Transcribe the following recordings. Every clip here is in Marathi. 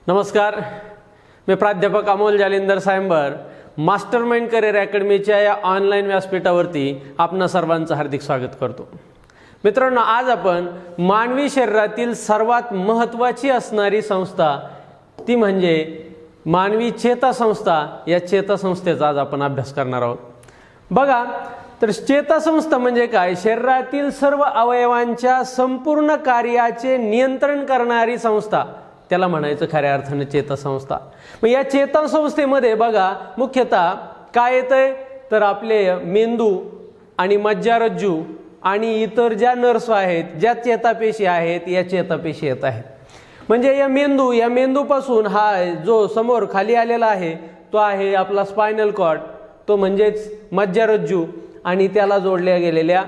नमस्कार, मी प्राध्यापक अमोल जालिंदर सायंबर मास्टरमाइंड करिअर अकॅडमीच्या या ऑनलाईन व्यासपीठावरती आपणा सर्वांचं हार्दिक स्वागत करतो। मित्रांनो, आज आपण मानवी शरीरातील सर्वात महत्त्वाची असणारी संस्था ती म्हणजे मानवी चेतासंस्था या चेतासंस्थेचा आज आपण अभ्यास करणार आहोत। बघा, तर चेतासंस्था म्हणजे काय? शरीरातील सर्व अवयवांच्या संपूर्ण कार्याचे नियंत्रण करणारी संस्था, त्याला म्हणायचं खऱ्या अर्थाने चेतासंस्था। मग या चेतासंस्थेमध्ये बघा मुख्यतः काय येतंय, तर आपले मेंदू आणि मज्जारज्जू आणि इतर ज्या नर्व्स आहेत, ज्या चेतापेशी आहेत, या चेतापेशी येत आहेत। म्हणजे या मेंदूपासून हा जो समोर खाली आलेला आहे तो आहे आपला स्पायनल कॉर्ड, तो म्हणजेच मज्जारज्जू आणि त्याला जोडल्या गेलेल्या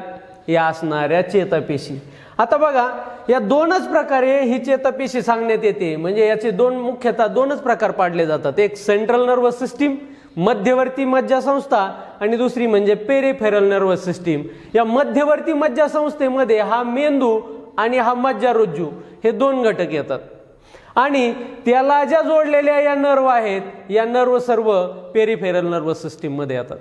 या असणाऱ्या चेतापेशी। आता बघा, या दोनच प्रकारे ही चेतापेशी सांगण्यात येते। म्हणजे याचे मुख्यतः दोनच प्रकार पाडले जातात, एक सेंट्रल नर्वस सिस्टीम मध्यवर्ती मज्जासंस्था आणि दुसरी म्हणजे पेरिफेरल नर्वस सिस्टीम। या मध्यवर्ती मज्जासंस्थेमध्ये हा मेंदू आणि हा मज्जारज्जू हे दोन घटक येतात आणि त्याला ज्या जोडलेल्या या नर्व आहेत, या नर्व सर्व पेरिफेरल नर्वस सिस्टीम मध्ये येतात।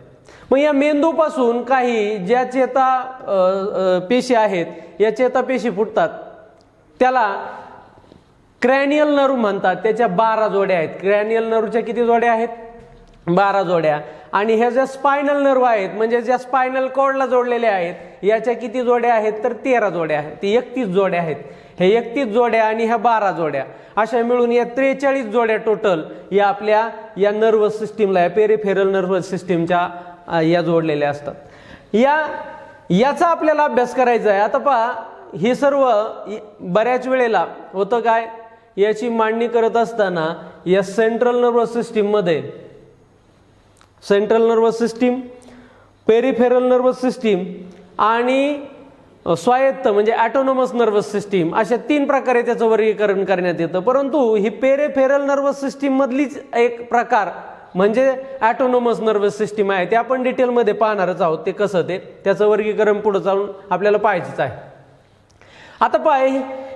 मग या मेंदूपासून काही ज्या चेता पेशी आहेत, या चेतापेशी फुटतात, त्याला क्रॅनियल नर्व म्हणतात। त्याच्या 12 जोड्या आहेत। क्रॅनियल नर्वच्या किती जोड्या आहेत? 12 जोड्या। आणि ह्या ज्या स्पायनल नर्व आहेत, म्हणजे ज्या स्पायनल कॉर्डला जोडलेल्या आहेत, याच्या किती जोड्या आहेत? तर 13 जोड्या आहेत। ती 31 जोड्या आहेत। हे 31 जोड्या आणि ह्या 12 जोड्या अशा मिळून या 43 जोड्या टोटल या आपल्या या नर्वस सिस्टीमला, या पेरिफेरल नर्वस सिस्टीमच्या या जोडलेल्या असतात। याचा आपल्याला अभ्यास करायचा आहे। आता पहा, हे सर्व बऱ्याच वेळेला होतं काय, याची मांडणी करत असताना या सेंट्रल नर्वस सिस्टीम मध्ये, central nervous system, peripheral nervous system आणि स्वायत्त म्हणजे ऑटोनॉमस नर्वस सिस्टीम अशा 3 प्रकारे त्याचं वर्गीकरण करण्यात येतं। परंतु ही पेरिफेरल नर्वस सिस्टीम मधलीच एक प्रकार म्हणजे ऑटोनॉमस नर्वस सिस्टीम आहे, ते आपण डिटेलमध्ये पाहणारच आहोत। ते कसं त्याचं वर्गीकरण पुढे जाऊन आपल्याला पाहायचंच आहे। आता पाय,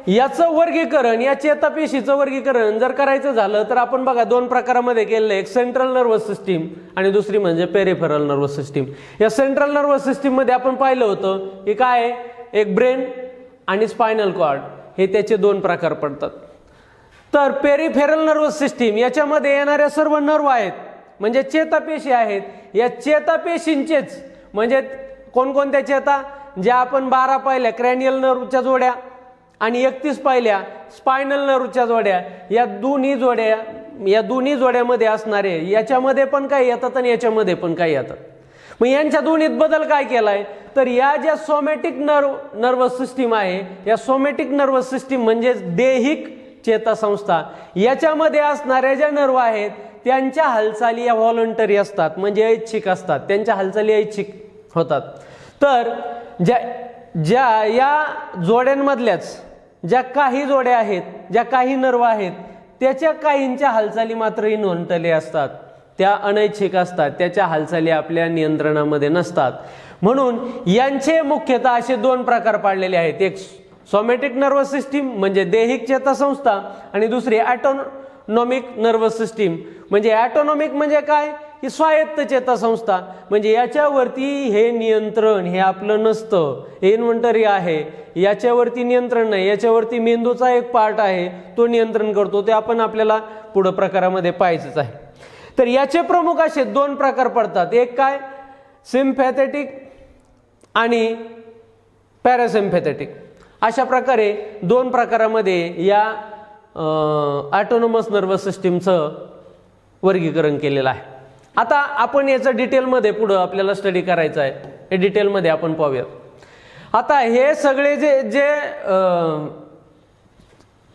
याचं वर्गीकरण, या चेतापेशीचं वर्गीकरण जर करायचं झालं तर आपण बघा 2 प्रकारामध्ये केलेलं आहे, एक सेंट्रल नर्वस सिस्टीम आणि दुसरी म्हणजे पेरिफेरल नर्वस सिस्टीम। या सेंट्रल नर्वस सिस्टीम मध्ये आपण पाहिलं होतं की काय, एक ब्रेन आणि स्पायनल कॉर्ड हे त्याचे 2 प्रकार पडतात। तर पेरिफेरल नर्वस सिस्टीम याच्यामध्ये येणाऱ्या सर्व नर्व आहेत, म्हणजे चेतापेशी आहेत, या चेतापेशींचेच म्हणजे कोणकोणत्या चेता, ज्या आपण 12 पाहिल्या क्रॅनियल नर्वच्या जोड्या आणि 31 पाहिल्या स्पायनल नर्वच्या जोड्या, या दोन्ही जोड्यामध्ये असणारे याच्यामध्ये पण काही येतात आणि याच्यामध्ये पण काही येतात। मग यांच्या दोन्हीत बदल काय केलाय, तर या ज्या सोमॅटिक नर्वस सिस्टीम आहे, या सोमॅटिक नर्वस सिस्टीम म्हणजे देहिक चेतासंस्था, याच्यामध्ये असणाऱ्या ज्या नर्व आहेत त्यांच्या हालचाली या व्हॉलंटरी असतात, म्हणजे ऐच्छिक असतात, त्यांच्या हालचाली ऐच्छिक होतात। तर ज्या या जोड्यांमधल्याच ज्या काही जोड्या आहेत, ज्या काही नर्व आहेत, त्याच्या काहींच्या हालचाली मात्र इन्व्हॉलंटरी असतात, त्या अनैच्छिक असतात, त्याच्या हालचाली आपल्या नियंत्रणामध्ये नसतात। म्हणून यांचे मुख्यतः असे 2 प्रकार पाडलेले आहेत, एक सोमॅटिक नर्वस सिस्टीम म्हणजे देहिक चेतासंस्था आणि दुसरी ऑटोनॉमिक नर्वस सिस्टीम। म्हणजे ऑटोनॉमिक म्हणजे काय, ही स्वायत्त चेतासंस्था, म्हणजे याच्यावरती हे नियंत्रण हे आपलं नसतं, हे इन्व्हॉलंटरी आहे, याच्यावरती नियंत्रण नाही, याच्यावरती मेंदूचा एक पार्ट आहे तो नियंत्रण करतो, ते आपण आपल्याला पुढे प्रकारामध्ये पाहायचंच आहे। तर याचे प्रमुख असे 2 प्रकार पडतात, एक काय सिम्पॅथेटिक आणि पॅरासिम्पॅथेटिक। अशा प्रकारे 2 प्रकारामध्ये या ऑटोनॉमस नर्वस सिस्टीमचं वर्गीकरण केलेलं आहे। आता आपण याचं डिटेलमध्ये पुढे आपल्याला स्टडी करायचं आहे, हे डिटेलमध्ये आपण पाहूयात। आता हे सगळे जे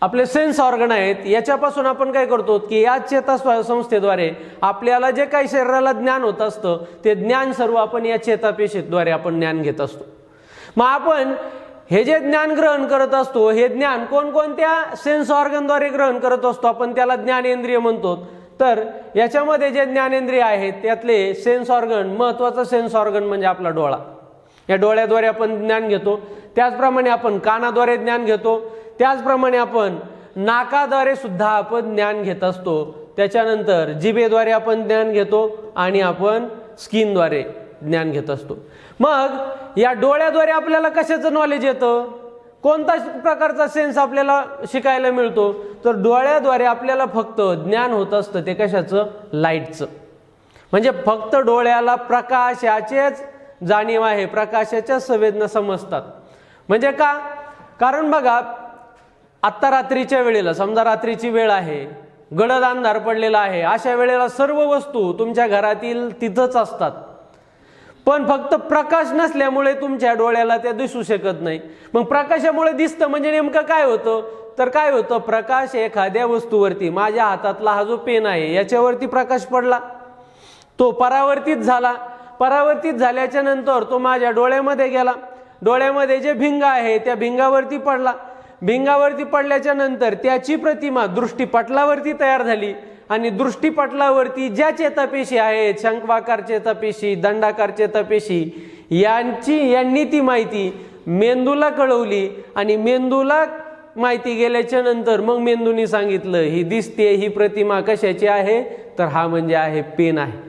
आपले सेन्स ऑर्गन आहेत, याच्यापासून आपण काय करतो की या चेतासंस्थेद्वारे आपल्याला जे काही शरीराला ज्ञान होत असतं ते ज्ञान सर्व आपण या चेतापेशीद्वारे आपण ज्ञान घेत असतो। मग आपण हे जे ज्ञान ग्रहण करत असतो, हे ज्ञान कोणकोणत्या सेन्स ऑर्गनद्वारे ग्रहण करत असतो, आपण त्याला ज्ञानेंद्रिय म्हणतो। तर याच्यामध्ये जे ज्ञानेंद्रिय आहेत त्यातले सेन्स ऑर्गन, महत्त्वाचा सेन्स ऑर्गन म्हणजे आपला डोळा, या डोळ्याद्वारे आपण ज्ञान घेतो। त्याचप्रमाणे आपण कानाद्वारे ज्ञान घेतो, त्याचप्रमाणे आपण नाकाद्वारे सुद्धा आपण ज्ञान घेत असतो, त्याच्यानंतर जिभेद्वारे आपण ज्ञान घेतो आणि आपण स्किनद्वारे ज्ञान घेत असतो. मग या डोळ्याद्वारे आपल्याला कशाचं नॉलेज येतं, कोणता प्रकारचा सेन्स आपल्याला शिकायला मिळतो, तर डोळ्याद्वारे आपल्याला फक्त ज्ञान होत असतं ते कशाचं, लाईटचं. म्हणजे फक्त डोळ्याला प्रकाशाचेच जाणीव आहे, प्रकाशाच्या संवेदना समजतात. म्हणजे का, कारण बघा आत्ता रात्रीच्या वेळेला, समजा रात्रीची वेळ आहे, गडद अंधार पडलेला आहे, अशा वेळेला सर्व वस्तू तुमच्या घरातील तिथंच असतात, पण फक्त प्रकाश नसल्यामुळे तुमच्या डोळ्याला त्या दिसू शकत नाही. मग प्रकाशामुळे दिसतं म्हणजे नेमकं काय होतं, तर काय होतं, प्रकाश एखाद्या वस्तूवरती, माझ्या हातातला हा जो पेन आहे याच्यावरती प्रकाश पडला, तो परावर्तित झाला, परावर्तित झाल्याच्या नंतर तो माझ्या डोळ्यामध्ये गेला, डोळ्यामध्ये जे भिंग आहे त्या भिंगावरती पडला, भिंगावरती पडल्याच्या नंतर त्याची प्रतिमा दृष्टीपटलावरती तयार झाली आणि दृष्टीपटलावरती ज्या चेतापेशी आहेत, शंक्वाकार चेतापेशी, दंडाकार चेतापेशी, यांनी ती माहिती मेंदूला कळवली आणि मेंदूला माहिती गेल्याच्या नंतर मग मेंदूने सांगितलं ही दिसते, ही प्रतिमा कशाची आहे, तर हा म्हणजे आहे पेन आहे.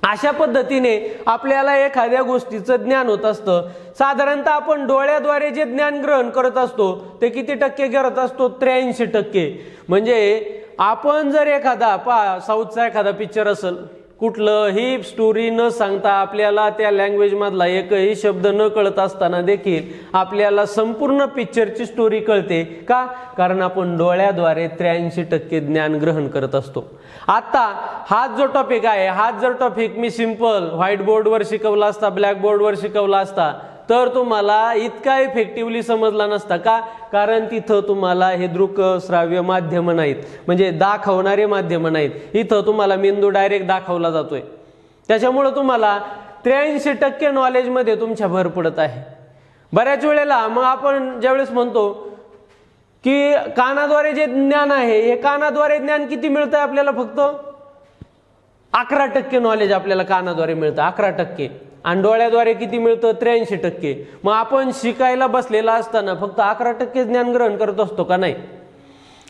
अशा पद्धतीने आपल्याला एखाद्या गोष्टीचं ज्ञान होत असतं. साधारणतः आपण डोळ्याद्वारे जे ज्ञान ग्रहण करत असतो ते किती टक्के करत असतो, 83%. म्हणजे आपण जर एखादा साऊथचा एखादा पिक्चर असेल, कुठलंही स्टोरी न सांगता आपल्याला त्या लँग्वेज मधला एकही शब्द न कळत असताना देखील आपल्याला संपूर्ण पिक्चरची स्टोरी कळते. का, कारण आपण डोळ्याद्वारे 83% ज्ञान ग्रहण करत असतो. आता हाच जो टॉपिक आहे, हाच जर टॉपिक मी सिंपल व्हाईट बोर्डवर शिकवला असता, ब्लॅक बोर्डवर शिकवला असता, तर तुम्हाला इतका इफेक्टिव्हली समजला नसता. का, कारण तिथं तुम्हाला हे दृक श्राव्य माध्यम नाहीत, म्हणजे दाखवणारे माध्यम नाहीत. इथं तुम्हाला मेंदू डायरेक्ट दाखवला जातोय, त्याच्यामुळं तुम्हाला 83% नॉलेजमध्ये तुमच्या भर पडत आहे. बऱ्याच वेळेला मग आपण ज्यावेळेस म्हणतो की कानाद्वारे जे ज्ञान आहे, हे कानाद्वारे ज्ञान किती मिळतंय आपल्याला, फक्त 11% नॉलेज आपल्याला कानाद्वारे मिळतं, 11%. आणि डोळ्याद्वारे किती मिळतं, 83%. मग आपण शिकायला बसलेला असताना फक्त 11% ज्ञान ग्रहण करत असतो का, नाही.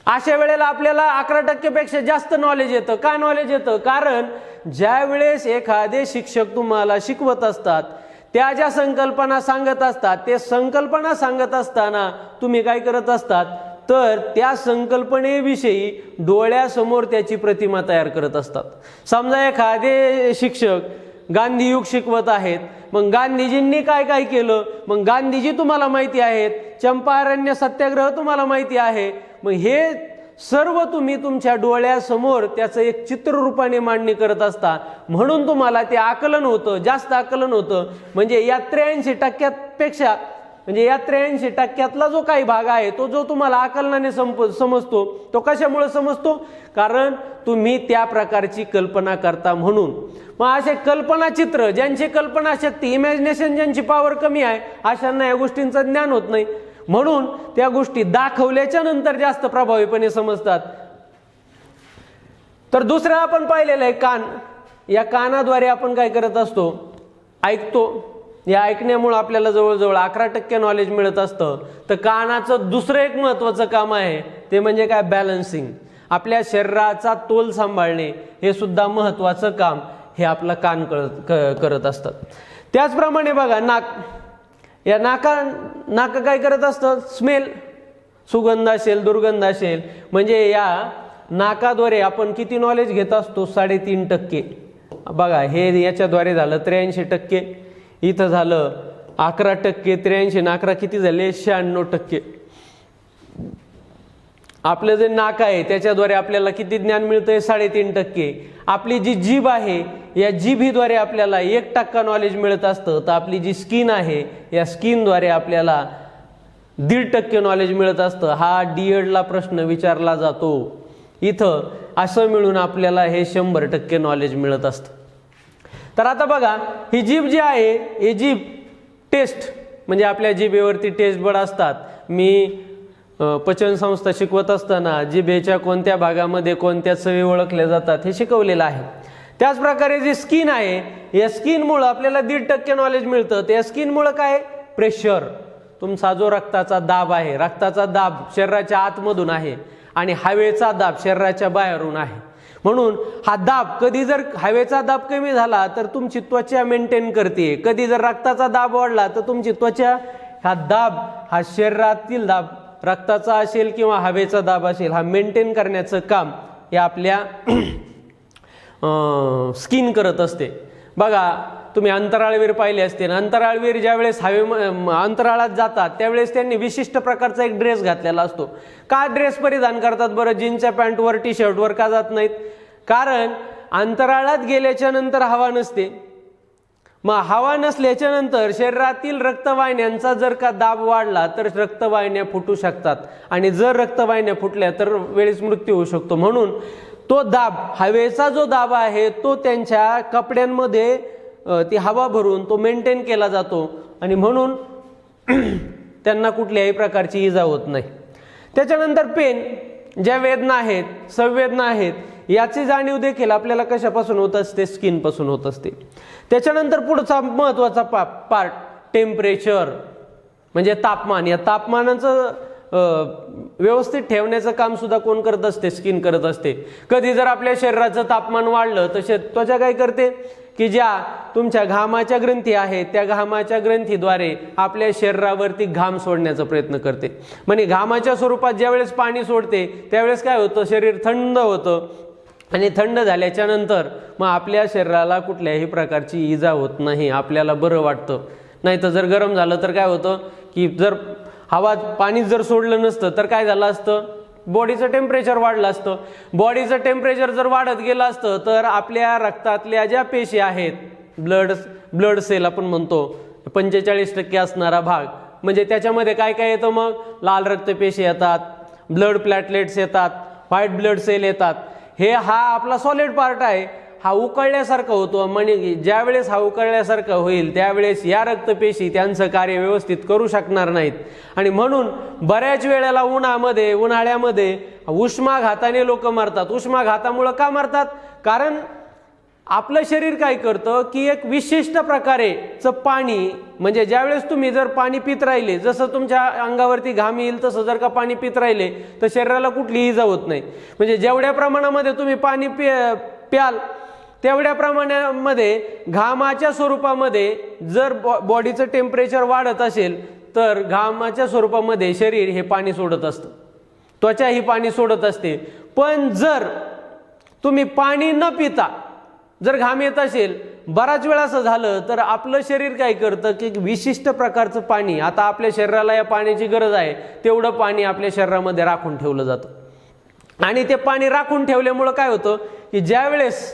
अशा वेळेला आपल्याला 11% पेक्षा जास्त नॉलेज येतं. का नॉलेज येतं, कारण ज्या वेळेस एखादे शिक्षक तुम्हाला शिकवत असतात, त्या ज्या संकल्पना सांगत असतात, ते संकल्पना सांगत असताना तुम्ही काय करत असतात, तर त्या संकल्पनेविषयी डोळ्यासमोर त्याची प्रतिमा तयार करत असतात. समजा एखादे शिक्षक गांधीयुग शिकवत आहेत, मग गांधीजींनी काय काय केलं, मग गांधीजी तुम्हाला माहिती आहेत, चंपारण्य सत्याग्रह तुम्हाला माहिती आहे, मग हे सर्व तुम्ही तुमच्या डोळ्यासमोर त्याचं एक चित्ररूपाने मांडणी करत असता, म्हणून तुम्हाला ते आकलन होतं, जास्त आकलन होतं. म्हणजे या 83% पेक्षा, म्हणजे या 83%तला जो काही भाग आहे तो जो तुम्हाला आकलनाने समजतो, तो कशामुळे समजतो, कारण तुम्ही त्या प्रकारची कल्पना करता म्हणून. मग असे कल्पनाचित्र, ज्यांची कल्पनाशक्ती, इमॅजिनेशन ज्यांची पॉवर कमी आहे, अशांना या गोष्टींचं ज्ञान होत नाही, म्हणून त्या गोष्टी दाखवल्याच्या नंतर जास्त प्रभावीपणे समजतात. तर दुसरं आपण पाहिलेलं आहे कान. या कानाद्वारे आपण काय करत असतो, ऐकतो. या ऐकण्यामुळे आपल्याला जवळजवळ 11% नॉलेज मिळत असतं. तर कानाचं दुसरं एक महत्त्वाचं काम आहे, ते म्हणजे काय, बॅलन्सिंग. आपल्या शरीराचा तोल सांभाळणे हे सुद्धा महत्त्वाचं काम हे आपलं कान करत असतात. त्याचप्रमाणे बघा नाक. या नाक काय करत असतं, स्मेल, सुगंध असेल, दुर्गंध असेल. म्हणजे या नाकाद्वारे आपण किती नॉलेज घेत असतो, 3.5%. बघा हे याच्याद्वारे झालं 83%, इथं झालं 11%, 83 आणि 11 किती झाले, 96%. आपलं जे नाक आहे त्याच्याद्वारे आपल्याला किती ज्ञान मिळतंय, 3.5%. आपली जी जीभ आहे, या जीभीद्वारे आपल्याला 1% नॉलेज मिळत असतं. तर आपली जी स्किन आहे, या स्किनद्वारे आपल्याला 1.5% नॉलेज मिळत असतं. हा D.Ed.ला प्रश्न विचारला जातो. इथं असं मिळून आपल्याला हे 100% नॉलेज मिळत असतं. तर आता बघा, ही जीभ जी आहे, ही जीभ टेस्ट, म्हणजे आपल्या जिभेवरती टेस्ट बड असतात. मी पचन संस्था शिकवत असताना जिभेच्या कोणत्या भागामध्ये कोणत्या चवी ओळखल्या जातात हे शिकवलेलं आहे. त्याच प्रकारे जी स्किन आहे, या स्किनमुळे आपल्याला 1.5% नॉलेज मिळतं. त्या स्किनमुळे काय, प्रेशर, तुमचा जो रक्ताचा दाब आहे, रक्ताचा दाब शरीराच्या आतमधून आहे आणि हवेचा दाब शरीराच्या बाहेरून आहे. म्हणून हा दाब कधी जर हवेचा दाब कमी झाला तर तुमची त्वचा मेंटेन करते, कधी जर रक्ताचा दाब वाढला तर तुमची त्वचा हा दाब, हा शरीरातील दाब रक्ताचा असेल किंवा हवेचा दाब असेल, हा मेंटेन करण्याचं काम हे आपल्या स्किन करत असते. बघा तुम्ही अंतराळवीर पाहिले असते ना, अंतराळवीर ज्यावेळेस अंतराळात जातात त्यावेळेस त्यांनी विशिष्ट प्रकारचा एक ड्रेस घातलेला असतो. का ड्रेस परिधान करतात बरं, जीन्सच्या पॅन्टवर टी शर्टवर का जात नाहीत? कारण अंतराळात गेल्याच्या नंतर हवा नसते. मग हवा नसल्याच्या नंतर शरीरातील रक्तवाहिन्यांचा जर का दाब वाढला तर रक्तवाहिन्या फुटू शकतात आणि जर रक्तवाहिन्या फुटल्या तर वेळीच मृत्यू होऊ शकतो. म्हणून तो दाब, हवेचा जो दाब आहे तो त्यांच्या कपड्यांमध्ये ती हवा भरून तो मेंटेन केला जातो आणि म्हणून त्यांना कुठल्याही प्रकारची इजा होत नाही. त्याच्यानंतर पेन, ज्या वेदना आहेत, संवेदना आहेत, याची जाणीव देखील आपल्याला कशापासून होत असते? स्किन पासून होत असते. त्याच्यानंतर पुढचा महत्वाचा पार्ट टेम्परेचर म्हणजे तापमान. या तापमानाचं व्यवस्थित ठेवण्याचं काम सुद्धा कोण करत असते? स्किन करत असते. कधी जर आपल्या शरीराचं तापमान वाढलं तर त्वचा काय करते की ज्या तुमच्या घामाच्या ग्रंथी आहेत त्या घामाच्या ग्रंथीद्वारे आपल्या शरीरावरती घाम सोडण्याचा प्रयत्न करते. म्हणजे घामाच्या स्वरूपात ज्यावेळेस पाणी सोडते त्यावेळेस काय होतं? शरीर थंड होतं आणि थंड झाल्याच्या नंतर मग आपल्या शरीराला कुठल्याही प्रकारची इजा होत नाही, आपल्याला बरं वाटतं. नाही तर जर गरम झालं तर काय होतं की जर पाणी जर सोडलं नसतं तर काय झालं असतं? बॉडीचं टेम्परेचर वाढलं असतं. बॉडीचं टेम्परेचर जर वाढत गेलं असतं तर आपल्या रक्तातल्या ज्या पेशी आहेत, ब्लड सेल आपण म्हणतो, 45% असणारा भाग, म्हणजे त्याच्यामध्ये काय काय येतं? मग लाल रक्तपेशी येतात, ब्लड प्लॅटलेट्स येतात, व्हाईट ब्लड सेल येतात. हा आपला सॉलिड पार्ट आहे, हा उकळल्यासारखा होतो. म्हणजे ज्यावेळेस हा उकळल्यासारखा होईल त्यावेळेस या रक्तपेशी त्यांचं कार्य व्यवस्थित करू शकणार नाहीत आणि म्हणून बऱ्याच वेळेला उन्हाळ्यामध्ये उष्माघाताने लोक मरतात. उष्माघातामुळे का मरतात? कारण आपलं शरीर काय करतं की एक विशिष्ट प्रकारेचं पाणी, म्हणजे ज्यावेळेस तुम्ही जर पाणी पित राहिले, जसं तुमच्या अंगावरती घाम येईल तसं जर का पाणी पित राहिले तर शरीराला कुठली इजा होत नाही. म्हणजे जेवढ्या प्रमाणामध्ये तुम्ही पाणी प्याल तेवढ्या प्रमाणामध्ये घामाच्या स्वरूपामध्ये जर बॉडीचं टेम्परेचर वाढत असेल तर घामाच्या स्वरूपामध्ये शरीर हे पाणी सोडत असतं, त्वचा ही पाणी सोडत असते. पण जर तुम्ही पाणी न पिता जर घाम येत असेल, बराच वेळा असं झालं तर आपलं शरीर काय करतं की विशिष्ट प्रकारचं पाणी, आता आपल्या शरीराला या पाण्याची गरज आहे तेवढं पाणी आपल्या शरीरामध्ये राखून ठेवलं जातं आणि ते पाणी राखून ठेवल्यामुळं काय होतं की ज्यावेळेस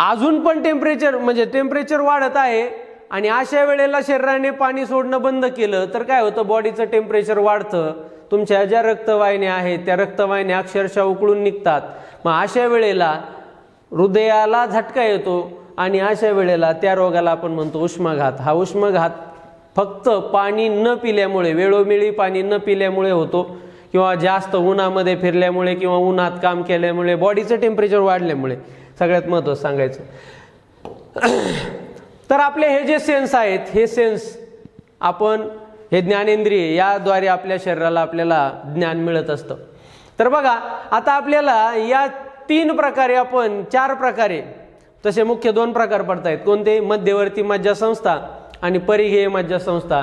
अजून पण टेम्परेचर वाढत आहे आणि अशा वेळेला शरीराने पाणी सोडणं बंद केलं तर काय होतं? बॉडीचं टेम्परेचर वाढतं, तुमच्या ज्या रक्तवाहिन्या आहेत त्या रक्तवाहिन्या अक्षरशः उकळून निघतात. मग अशा वेळेला हृदयाला झटका येतो आणि अशा वेळेला त्या रोगाला आपण म्हणतो उष्माघात. हा उष्माघात फक्त पाणी न पिल्यामुळे, वेळोवेळी पाणी न पिल्यामुळे होतो किंवा जास्त उन्हामध्ये फिरल्यामुळे किंवा उन्हात काम केल्यामुळे, बॉडीचं टेम्परेचर वाढल्यामुळे. सगळ्यात महत्त्वाचं सांगायचं तर आपले हे जे सेन्स आहेत, हे सेन्स आपण हे ज्ञानेंद्रिय याद्वारे आपल्या शरीराला आपल्याला ज्ञान मिळत असतं. तर बघा आता आपल्याला या 3 प्रकारे, आपण 4 प्रकारे, तसे मुख्य 2 प्रकार पडत आहेत. कोणते? मध्यवर्ती मज्जासंस्था आणि परिघेय मज्जासंस्था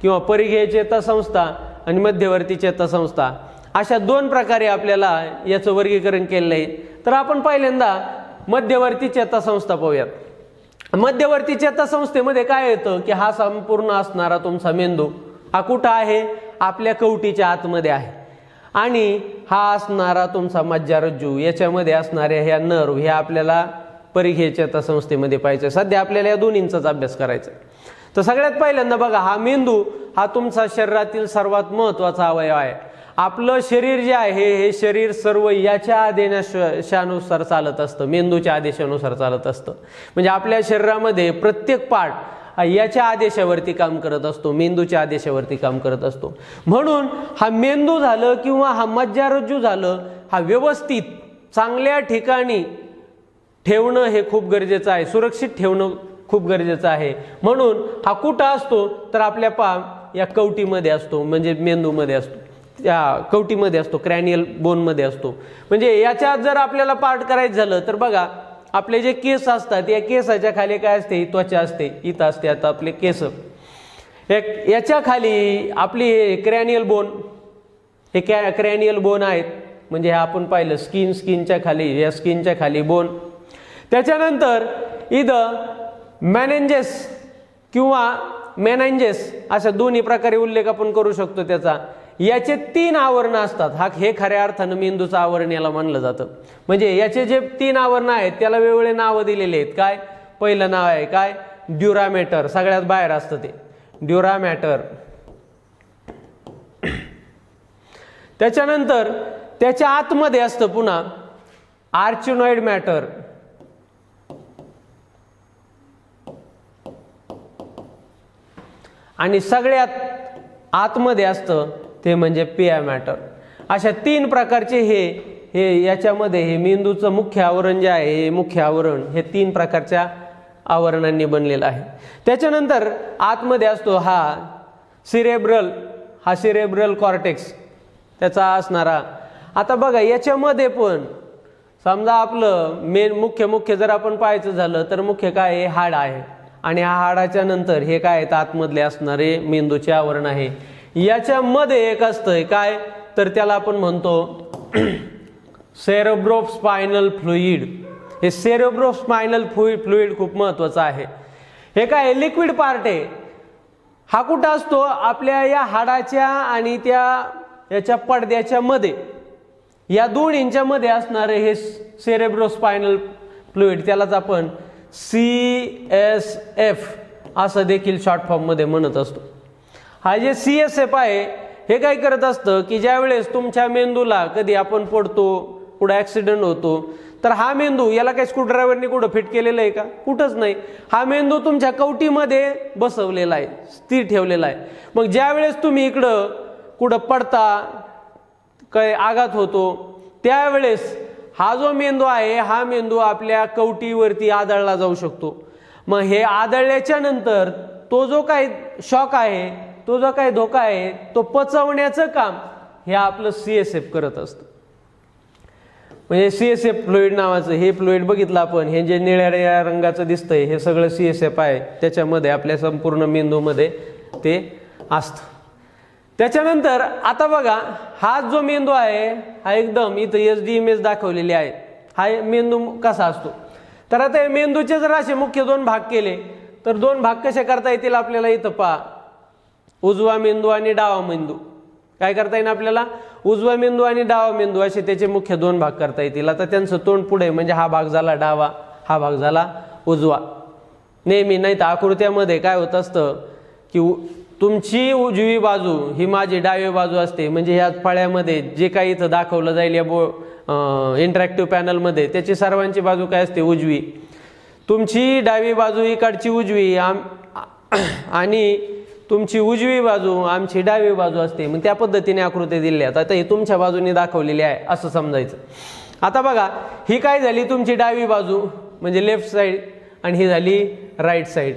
किंवा परिघेय चेतासंस्था आणि मध्यवर्ती चेतासंस्था, अशा 2 प्रकारे आपल्याला याचं वर्गीकरण केलेलं आहे. तर आपण पहिल्यांदा मध्यवर्ती चेतासंस्था पाहूयात. मध्यवर्ती चेतासंस्थेमध्ये काय येतं की हा संपूर्ण असणारा तुमचा मेंदू हा कुठं आहे? आपल्या कवटीच्या आतमध्ये आहे आणि हा असणारा तुमचा मज्जारज्जू, याच्यामध्ये असणाऱ्या ह्या नर्व, ह्या आपल्याला परिघेय चेतासंस्थेमध्ये पाहिजे. सध्या आपल्याला या दोन्हींचाच अभ्यास करायचा आहे. तर सगळ्यात पहिल्यांदा बघा, हा मेंदू हा तुमचा शरीरातील सर्वात महत्त्वाचा अवयव आहे. आपलं शरीर जे आहे हे शरीर सर्व याच्या आदेशानुसार चालत असतं, मेंदूच्या आदेशानुसार चालत असतं. म्हणजे आपल्या शरीरामध्ये प्रत्येक पार्ट याच्या आदेशावरती काम करत असतो, मेंदूच्या आदेशावरती काम करत असतो. म्हणून हा मेंदू झालं किंवा हा मज्जारज्जू झालं, हा व्यवस्थित चांगल्या ठिकाणी ठेवणं हे खूप गरजेचं आहे, सुरक्षित ठेवणं खूप गरजेचं आहे. म्हणून हा कुठं असतो तर आपल्या या कवटीमध्ये असतो, म्हणजे मेंदूमध्ये असतो, त्या कवटीमध्ये असतो, क्रॅनियल बोनमध्ये असतो. म्हणजे याच्यात जर आपल्याला पार्ट करायचं झालं तर बघा, आपले जे केस असतात या केसाच्या खाली काय असते, त्वचा असते, इथं असते आता आपले केस. याच्या खाली आपली क्रॅनियल बोन, हे क्रॅनियल बोन आहेत, म्हणजे हे आपण पाहिलं स्किनच्या खाली, या स्किनच्या खाली बोन. त्याच्यानंतर इथं मेनेंजेस किंवा मेनांजेस अशा दोन्ही प्रकारे उल्लेख आपण करू शकतो त्याचा. याचे 3 आवरण असतात. हे खऱ्या अर्थानं मेंदूचं आवरण याला मानलं जातं. म्हणजे याचे जे 3 आवरण आहेत त्याला वेगवेगळे नावं दिलेले आहेत. काय, पहिलं नाव आहे काय, ड्युरा मॅटर, सगळ्यात बाहेर असतं ते ड्युरा मॅटर. त्याच्यानंतर त्याच्या आतमध्ये असतं पुन्हा आर्चिनॉइड मॅटर. आणि सगळ्यात आतमध्ये असतं ते म्हणजे पिया मॅटर. अशा 3 प्रकारचे हे याच्यामध्ये हे मेंदूचं मुख्य आवरण जे आहे, हे मुख्य आवरण हे 3 प्रकारच्या आवरणांनी बनलेलं आहे. त्याच्यानंतर आतमध्ये असतो हा सिरेब्रल कॉर्टेक्स त्याचा असणारा. आता बघा याच्यामध्ये पण समजा आपलं मुख्य जर आपण पाहायचं झालं तर मुख्य काय आहे, हाड आहे. आणि हा हाडाच्या नंतर हे काय आहेत, आतमधले असणारे मेंदूचे आवरण आहे. याच्यामध्ये एक असतंय काय, तर त्याला आपण म्हणतो सेरेब्रोस्पायनल फ्लुइड. हे सेरेब्रोस्पायनल फ्लुइड खूप महत्वाचं आहे. हे काय लिक्विड पार्ट आहे. हा कुठं असतो, आपल्या या हाडाच्या आणि याच्या पडद्याच्या मध्ये, या दोन्हींच्या मध्ये असणारे हे सेरेब्रोस्पायनल फ्लुइड, त्यालाच आपण CSF असं देखील शॉर्ट फॉर्म मध्ये म्हणत असतो. हा जे CSF आहे हे काय करत असतं की ज्या वेळेस तुमच्या मेंदूला कधी आपण पडतो, पुढे ऍक्सिडेंट होतो, तर हा मेंदू याला काही स्क्रूड्रायव्हरने कुठं फिट केलेलं आहे का, कुठंच नाही. हा मेंदू तुमच्या कवटीमध्ये बसवलेला आहे, स्थिर ठेवलेला आहे. मग ज्या वेळेस तुम्ही इकडं कुठं पडता, काय आघात होतो, त्यावेळेस हा जो मेंदू आहे हा मेंदू आपल्या कवटीवरती आदळला जाऊ शकतो. मग हे आदळल्याच्या नंतर तो जो काही शॉक आहे, तो जो काही धोका आहे, तो पचवण्याचं काम हे आपलं CSF करत असतं. म्हणजे CSF फ्लुइड नावाचं हे फ्लुइड बघितलं आपण, हे जे निळ्या रंगाचं दिसतंय हे सगळं CSF आहे. त्याच्यामध्ये आपल्या संपूर्ण मेंदूमध्ये ते असतं. त्याच्यानंतर आता बघा, हा जो मेंदू आहे हा एकदम इथं SD इमेज दाखवलेली आहे. हा मेंदू कसा असतो, तर आता हे मेंदूचे जर असे मुख्य 2 भाग केले तर 2 भाग कसे करता येतील आपल्याला, इथं पहा, उजवा मेंदू आणि डावा मेंदू. काय करता येईल आपल्याला, उजवा मेंदू आणि डावा मेंदू असे त्याचे मुख्य 2 भाग करता येतील. आता त्यांचं तोंड पुढे, म्हणजे हा भाग झाला डावा, हा भाग झाला उजवा. नेहमी नाही तर आकृत्यामध्ये काय होत असतं की तुमची उजवी बाजू ही माझी डावी बाजू असते. म्हणजे ह्या फळ्यामध्ये जे काही इथं दाखवलं जाईल या इंटरॅक्टिव्ह पॅनलमध्ये, त्याची सर्वांची बाजू काय असते, उजवी. तुमची डावी बाजू इकडची उजवी आणि तुमची उजवी बाजू आमची डावी बाजू असते. मग त्या पद्धतीने आकृती दिल्या. आता हे तुमच्या बाजूने दाखवलेली आहे असं समजायचं. आता बघा, ही काय झाली तुमची डावी बाजू म्हणजे लेफ्ट साईड, आणि ही झाली राईट साईड.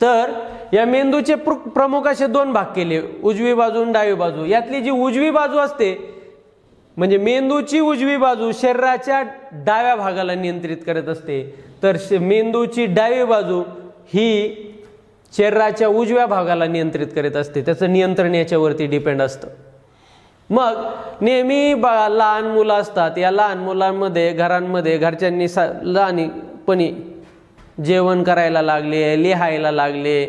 तर या मेंदूचे प्रमुख असे 2 भाग केले, उजवी बाजू आणि डावी बाजू. यातली जी उजवी बाजू असते, म्हणजे मेंदूची उजवी बाजू शरीराच्या डाव्या भागाला नियंत्रित करत असते, तर मेंदूची डावी बाजू ही शरीराच्या उजव्या भागाला नियंत्रित करत असते. त्याचं नियंत्रण याच्यावरती डिपेंड असतं. मग नेहमी लहान मुलं असतात, या लहान मुलांमध्ये घरांमध्ये घरच्यांनी लहानपणी जेवण करायला लागले, लिहायला लागले,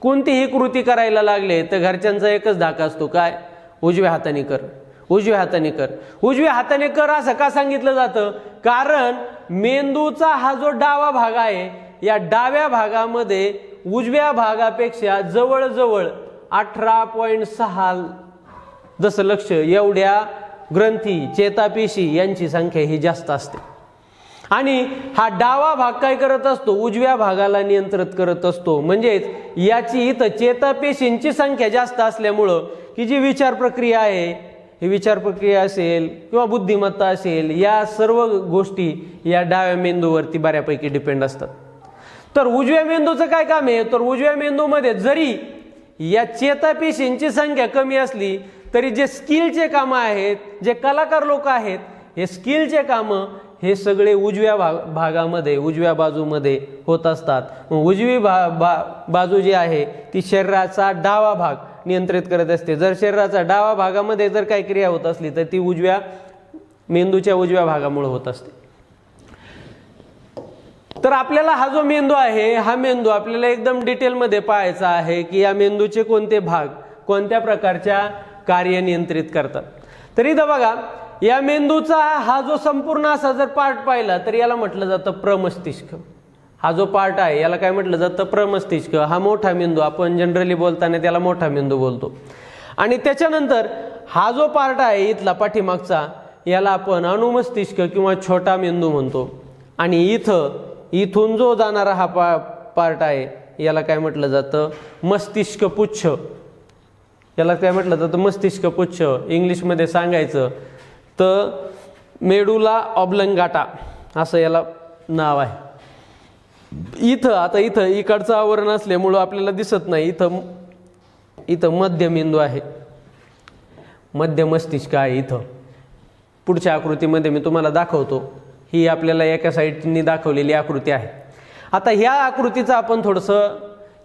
कोणतीही कृती करायला लागले, तर घरच्यांचा एकच धाक असतो, काय, उजव्या हाताने कर, उजव्या हाताने कर, उजव्या हाताने कर. असं का सांगितलं जातं, कारण मेंदूचा हा जो डावा भाग आहे, या डाव्या भागामध्ये उजव्या भागापेक्षा जवळजवळ 18.6 दशलक्ष एवढ्या ग्रंथी, चेतापेशी यांची संख्या ही जास्त असते. आणि हा डावा भाग काय करत असतो, उजव्या भागाला नियंत्रित करत असतो. म्हणजेच याची इथं चेतापेशींची संख्या जास्त असल्यामुळं की जी विचार प्रक्रिया आहे, ही विचार प्रक्रिया असेल किंवा बुद्धिमत्ता असेल, या सर्व गोष्टी या डाव्या मेंदूवरती बऱ्यापैकी डिपेंड असतात. तर उजव्या मेंदूचं काय काम आहे, तर उजव्या मेंदूमध्ये जरी या चेतापेशींची संख्या कमी असली तरी जे स्किलचे कामं आहेत, जे कलाकार लोक आहेत, हे स्किलचे कामं हे सगळे उजव्या भागामध्ये, उजव्या बाजूमध्ये होत असतात। उजवी बाजू जी आहे ती शरीराचा डावा भाग नियंत्रित करत असते। जर शरीराचा डावा भागामध्ये जर काही क्रिया होत असली तर ती मेंदूच्या उजव्या भागामुळे होत असते। तर आपल्याला हा जो मेंदू आहे, हा मेंदू आपल्याला एकदम डिटेलमध्ये पाहायचा आहे की या मेंदूचे कोणते भाग कोणत्या प्रकारच्या कार्य नियंत्रित करतात। तर इथं बघा, या मेंदूचा हा जो संपूर्ण असा जर पार्ट पाहिला तर याला म्हटलं जातं प्रमस्तिष्क। हा जो पार्ट आहे याला काय म्हटलं जातं? प्रमस्तिष्क। हा मोठा मेंदू, आपण जनरली बोलताना त्याला मोठा मेंदू बोलतो। आणि त्याच्यानंतर हा जो पार्ट आहे इथला पाठीमागचा, याला आपण अनुमस्तिष्क किंवा छोटा मेंदू म्हणतो। आणि इथून जो जाणारा हा पार्ट आहे याला काय म्हटलं जातं? मस्तिष्क पुच्छ। याला काय म्हटलं जातं? मस्तिष्क पुच्छ। इंग्लिशमध्ये सांगायचं तर मेडुला ऑब्लंगाटा असं याला नाव आहे। इथं इकडचं आवरण असल्यामुळं आपल्याला दिसत नाही। इथं मध्य मेंदू आहे, मध्य मस्तिष्क आहे इथं। पुढच्या आकृतीमध्ये मी तुम्हाला दाखवतो। ही आपल्याला एका साईडनी दाखवलेली आकृती आहे। आता ह्या आकृतीचं आपण थोडंसं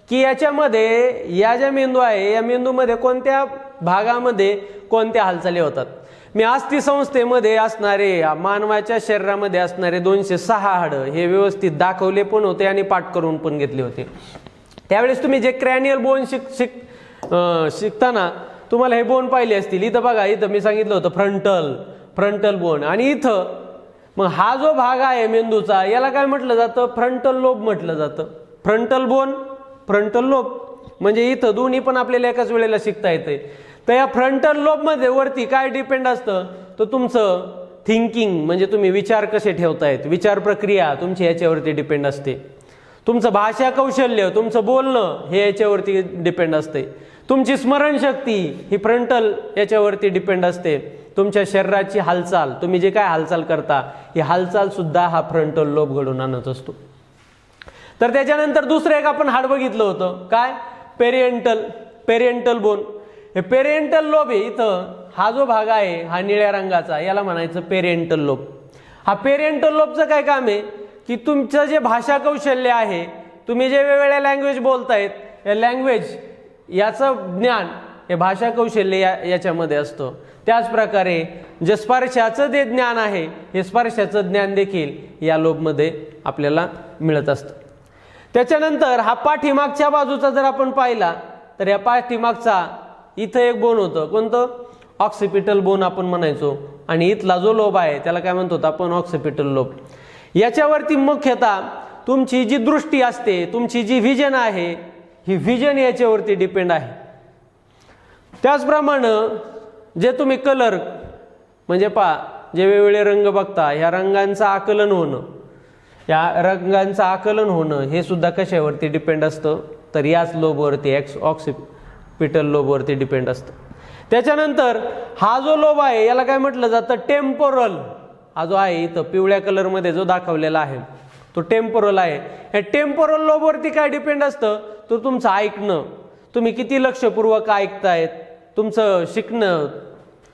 की याच्यामध्ये या ज्या मेंदू आहे या मेंदूमध्ये कोणत्या भागामध्ये कोणत्या हालचाली होतात। मी अस्थिसंस्थेमध्ये असणारे, मानवाच्या शरीरामध्ये असणारे 206 हाडं हे व्यवस्थित दाखवले पण होते आणि पाठ करून पण घेतले होते। त्यावेळेस तुम्ही जे क्रॅनियल बोन शिकताना तुम्हाला हे बोन पाहिले असतील। इथं बघा, इथं मी सांगितलं होतं फ्रंटल बोन। आणि इथं मग हा जो भाग आहे मेंदूचा याला काय म्हटलं जातं? फ्रंटल लोब म्हटलं जातं। फ्रंटल बोन, फ्रंटल लोब म्हणजे इथं दोन्ही पण आपल्याला एकाच वेळेला शिकता येते। तर या फ्रंटल लोबमध्ये वरती काय डिपेंड असतं? तर तुमचं थिंकिंग म्हणजे तुम्ही विचार कसे ठेवतायत, विचार प्रक्रिया तुमची याच्यावरती डिपेंड असते। तुमचं भाषा कौशल्य, तुमचं बोलणं हे याच्यावरती डिपेंड असते। तुमची स्मरणशक्ती ही फ्रंटल याच्यावरती डिपेंड असते। तुमच्या शरीराची हालचाल, तुम्ही जे काय हालचाल करता ही हालचाल सुद्धा हा फ्रंटल लोब घडून आणत असतो। तर त्याच्यानंतर दुसरं एक आपण हाड बघितलं होतं, काय? पेरिएंटल बोन। हे पेरिएंटल लोब आहे इथं, हा जो भाग आहे हा निळ्या रंगाचा याला म्हणायचं पेरिएंटल लोब। हा पेरिएंटल लोबचं काय काम आहे की तुमचं जे भाषा कौशल्य आहे, तुम्ही जे वेगवेगळ्या लँग्वेज बोलतायत, या लँग्वेज याचं ज्ञान हे भाषा कौशल्य याच्यामध्ये असतं। त्याच प्रकारे जे स्पर्शाचं जे ज्ञान आहे हे स्पर्शाचं ज्ञान देखील या लोबमध्ये आपल्याला मिळत असतं। त्याच्यानंतर हा पाठीमागच्या बाजूचा जर आपण पाहिला तर या पाठीमागचा इथं एक बोन होतं, कोणतं? ऑक्सिपिटल बोन आपण म्हणायचो। आणि इथला जो लोब आहे त्याला काय म्हणतो आपण? Occipital lobe. याच्यावरती मुख्यतः तुमची जी दृष्टी असते, तुमची जी व्हिजन आहे, ही व्हिजन याच्यावरती डिपेंड आहे। त्याचप्रमाणे जे तुम्ही कलर म्हणजे जे वेगवेगळे रंग बघता, ह्या रंगांचं आकलन होणं, हे सुद्धा कशावरती डिपेंड असतं? तर याच लोबवरती, ऑक्सिपिटल लोबवरती डिपेंड असतं। त्याच्यानंतर हा जो लोब आहे याला काय म्हटलं जातं? टेम्पोरल। हा जो आहे इथं पिवळ्या कलरमध्ये जो दाखवलेला आहे तो टेम्पोरल आहे। या टेम्पोरल लोबवरती काय डिपेंड असतं? तर तुमचं ऐकणं, तुम्ही किती लक्षपूर्वक ऐकतायत, तुमचं शिकणं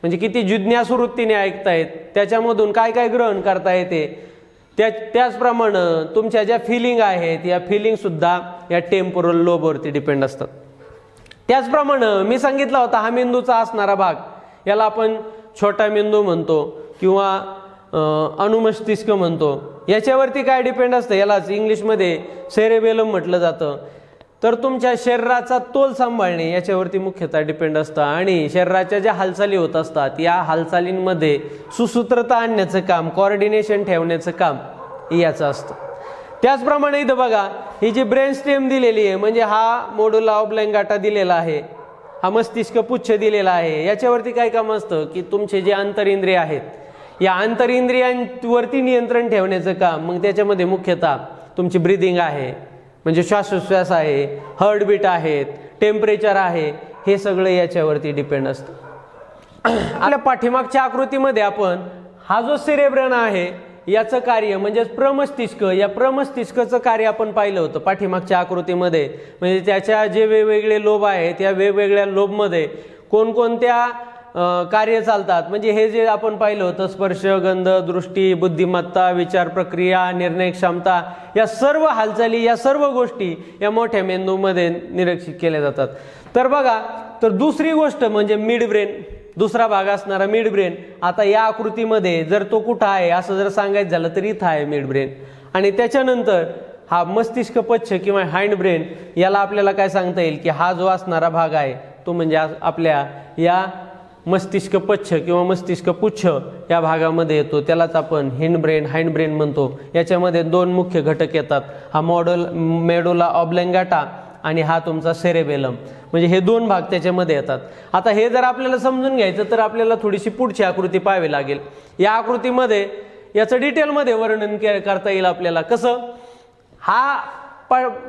म्हणजे किती जिज्ञासू वृत्तीने ऐकतायत, त्याच्यामधून काय काय ग्रहण करता येते। त्याचप्रमाणे तुमच्या ज्या फिलिंग आहेत या फिलिंग सुद्धा या टेम्पोरल लोबवरती डिपेंड असतात। त्याचप्रमाणे मी सांगितला होता हा मेंदूचा असणारा भाग याला आपण छोटा मेंदू म्हणतो किंवा अनुमस्तिष्क म्हणतो। याच्यावरती काय डिपेंड असतं? यालाच इंग्लिशमध्ये सेरेबेलम म्हटलं जातं। तर तुमच्या शरीराचा तोल सांभाळणे याच्यावरती मुख्यतः डिपेंड असतं। आणि शरीराच्या ज्या हालचाली होत असतात या हालचालींमध्ये सुसूत्रता आणण्याचं काम, कोऑर्डिनेशन ठेवण्याचं काम याचं असतं। त्याचप्रमाणे इथं बघा, ही जी ब्रेन स्टेम दिलेली आहे म्हणजे हा मोडुला ऑब्लंगाटा दिलेला आहे, हा मस्तिष्क पुच्छ दिलेला आहे। याच्यावरती काय काम असतं की तुमचे जे अंतरिंद्रिय आहेत या अंतरिंद्रियांवरती नियंत्रण ठेवण्याचं काम। मग त्याच्यामध्ये मुख्यतः तुमची ब्रीदिंग आहे म्हणजे श्वासोच्छ्वास आहे, हार्टबीट आहेत, टेम्परेचर आहे, हे सगळं याच्यावरती डिपेंड असतं। आपल्या पाठीमागच्या आकृतीमध्ये आपण हा जो सेरेब्रम आहे याचं कार्य म्हणजे प्रमस्तिष्क, या प्रमस्तिष्काचं कार्य आपण पाहिलं होतं पाठीमागच्या आकृतीमध्ये. म्हणजे त्याच्या जे वेगवेगळे लोब आहेत त्या वेगवेगळ्या लोबमध्ये कोणकोणत्या कार्य चालतात. म्हणजे हे जे आपण पाहिलं होतं स्पर्श, गंध, दृष्टी, बुद्धिमत्ता, विचार प्रक्रिया, निर्णय क्षमता, या सर्व हालचाली, या सर्व गोष्टी या मोठ्या मेंदूमध्ये निरीक्षित केल्या जातात. तर बघा, तर दुसरी गोष्ट म्हणजे मिड ब्रेन, दुसरा भाग असणारा मिड ब्रेन. आता या आकृतीमध्ये जर तो कुठं आहे असं जर सांगायचं झालं तर इथं आहे मिड ब्रेन. आणि त्याच्यानंतर हा मस्तिष्क पच्छ किंवा हाइंड ब्रेन, याला आपल्याला काय सांगता येईल की हा जो असणारा भाग आहे तो म्हणजे आपल्या या मस्तिष्क पच्छ किंवा मस्तिष्क पुच्छ या भागामध्ये येतो. त्यालाच आपण हिंड ब्रेन, हाइंड ब्रेन म्हणतो. याच्यामध्ये दोन मुख्य घटक येतात, हा मेडुला ऑब्लॉंगाटा आणि हा तुमचा सेरेबेलम. म्हणजे हे दोन भाग त्याच्यामध्ये येतात. आता हे जर आपल्याला समजून घ्यायचं तर आपल्याला थोडीशी पुढची आकृती पाहावी लागेल. या आकृतीमध्ये याचं डिटेलमध्ये वर्णन करता येईल आपल्याला. कसं, हा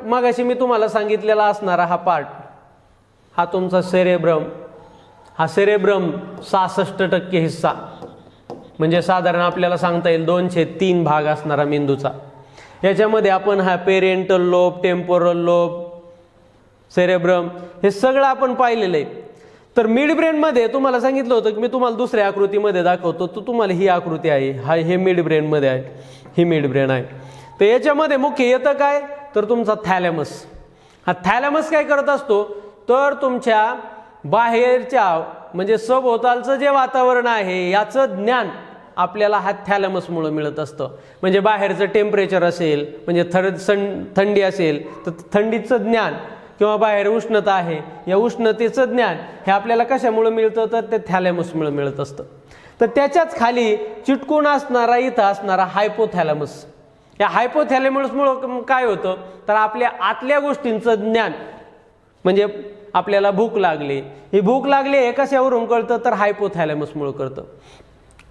मगाशी मी तुम्हाला सांगितलेला असणारा हा पार्ट, हा तुमचा सेरेब्रम, हा सेरेब्रम 66% हिस्सा, म्हणजे साधारण आपल्याला सांगता येईल 2/3 भाग असणारा मेंदूचा. याच्यामध्ये आपण हा parental lobe, temporal lobe, cerebrum हे सगळं आपण पाहिलेलं आहे. तर मिड ब्रेनमध्ये तुम्हाला सांगितलं होतं की मी तुम्हाला दुसऱ्या आकृतीमध्ये दाखवतो, तर तुम्हाला ही आकृती आहे, हे मिड ब्रेनमध्ये आहे, ही मिड ब्रेन आहे. तर याच्यामध्ये मुख्य येतं काय, तर तुमचा थॅलॅमस. हा थॅलॅमस काय करत असतो, तर तुमच्या बाहेरच्या म्हणजे सभोवतालचं जे वातावरण आहे याचं ज्ञान आपल्याला हा थॅलॅमसमुळे मिळत असतं. म्हणजे बाहेरचं टेम्परेचर असेल, म्हणजे थंडी असेल तर थंडीचं ज्ञान, किंवा बाहेर उष्णता आहे या उष्णतेचं ज्ञान हे आपल्याला कशामुळे मिळतं, तर ते थॅलॅमसमुळे मिळत असतं. तर त्याच्याच खाली चिटकून असणारा इथं असणारा हायपोथॅलॅमस, या हायपोथॅलॅमसमुळे काय होतं, तर आपल्या आतल्या गोष्टींचं ज्ञान, म्हणजे आपल्याला भूक लागली, ही भूक लागली हे कशावरून कळतं, तर हायपोथॅलॅमसमुळे कळतं.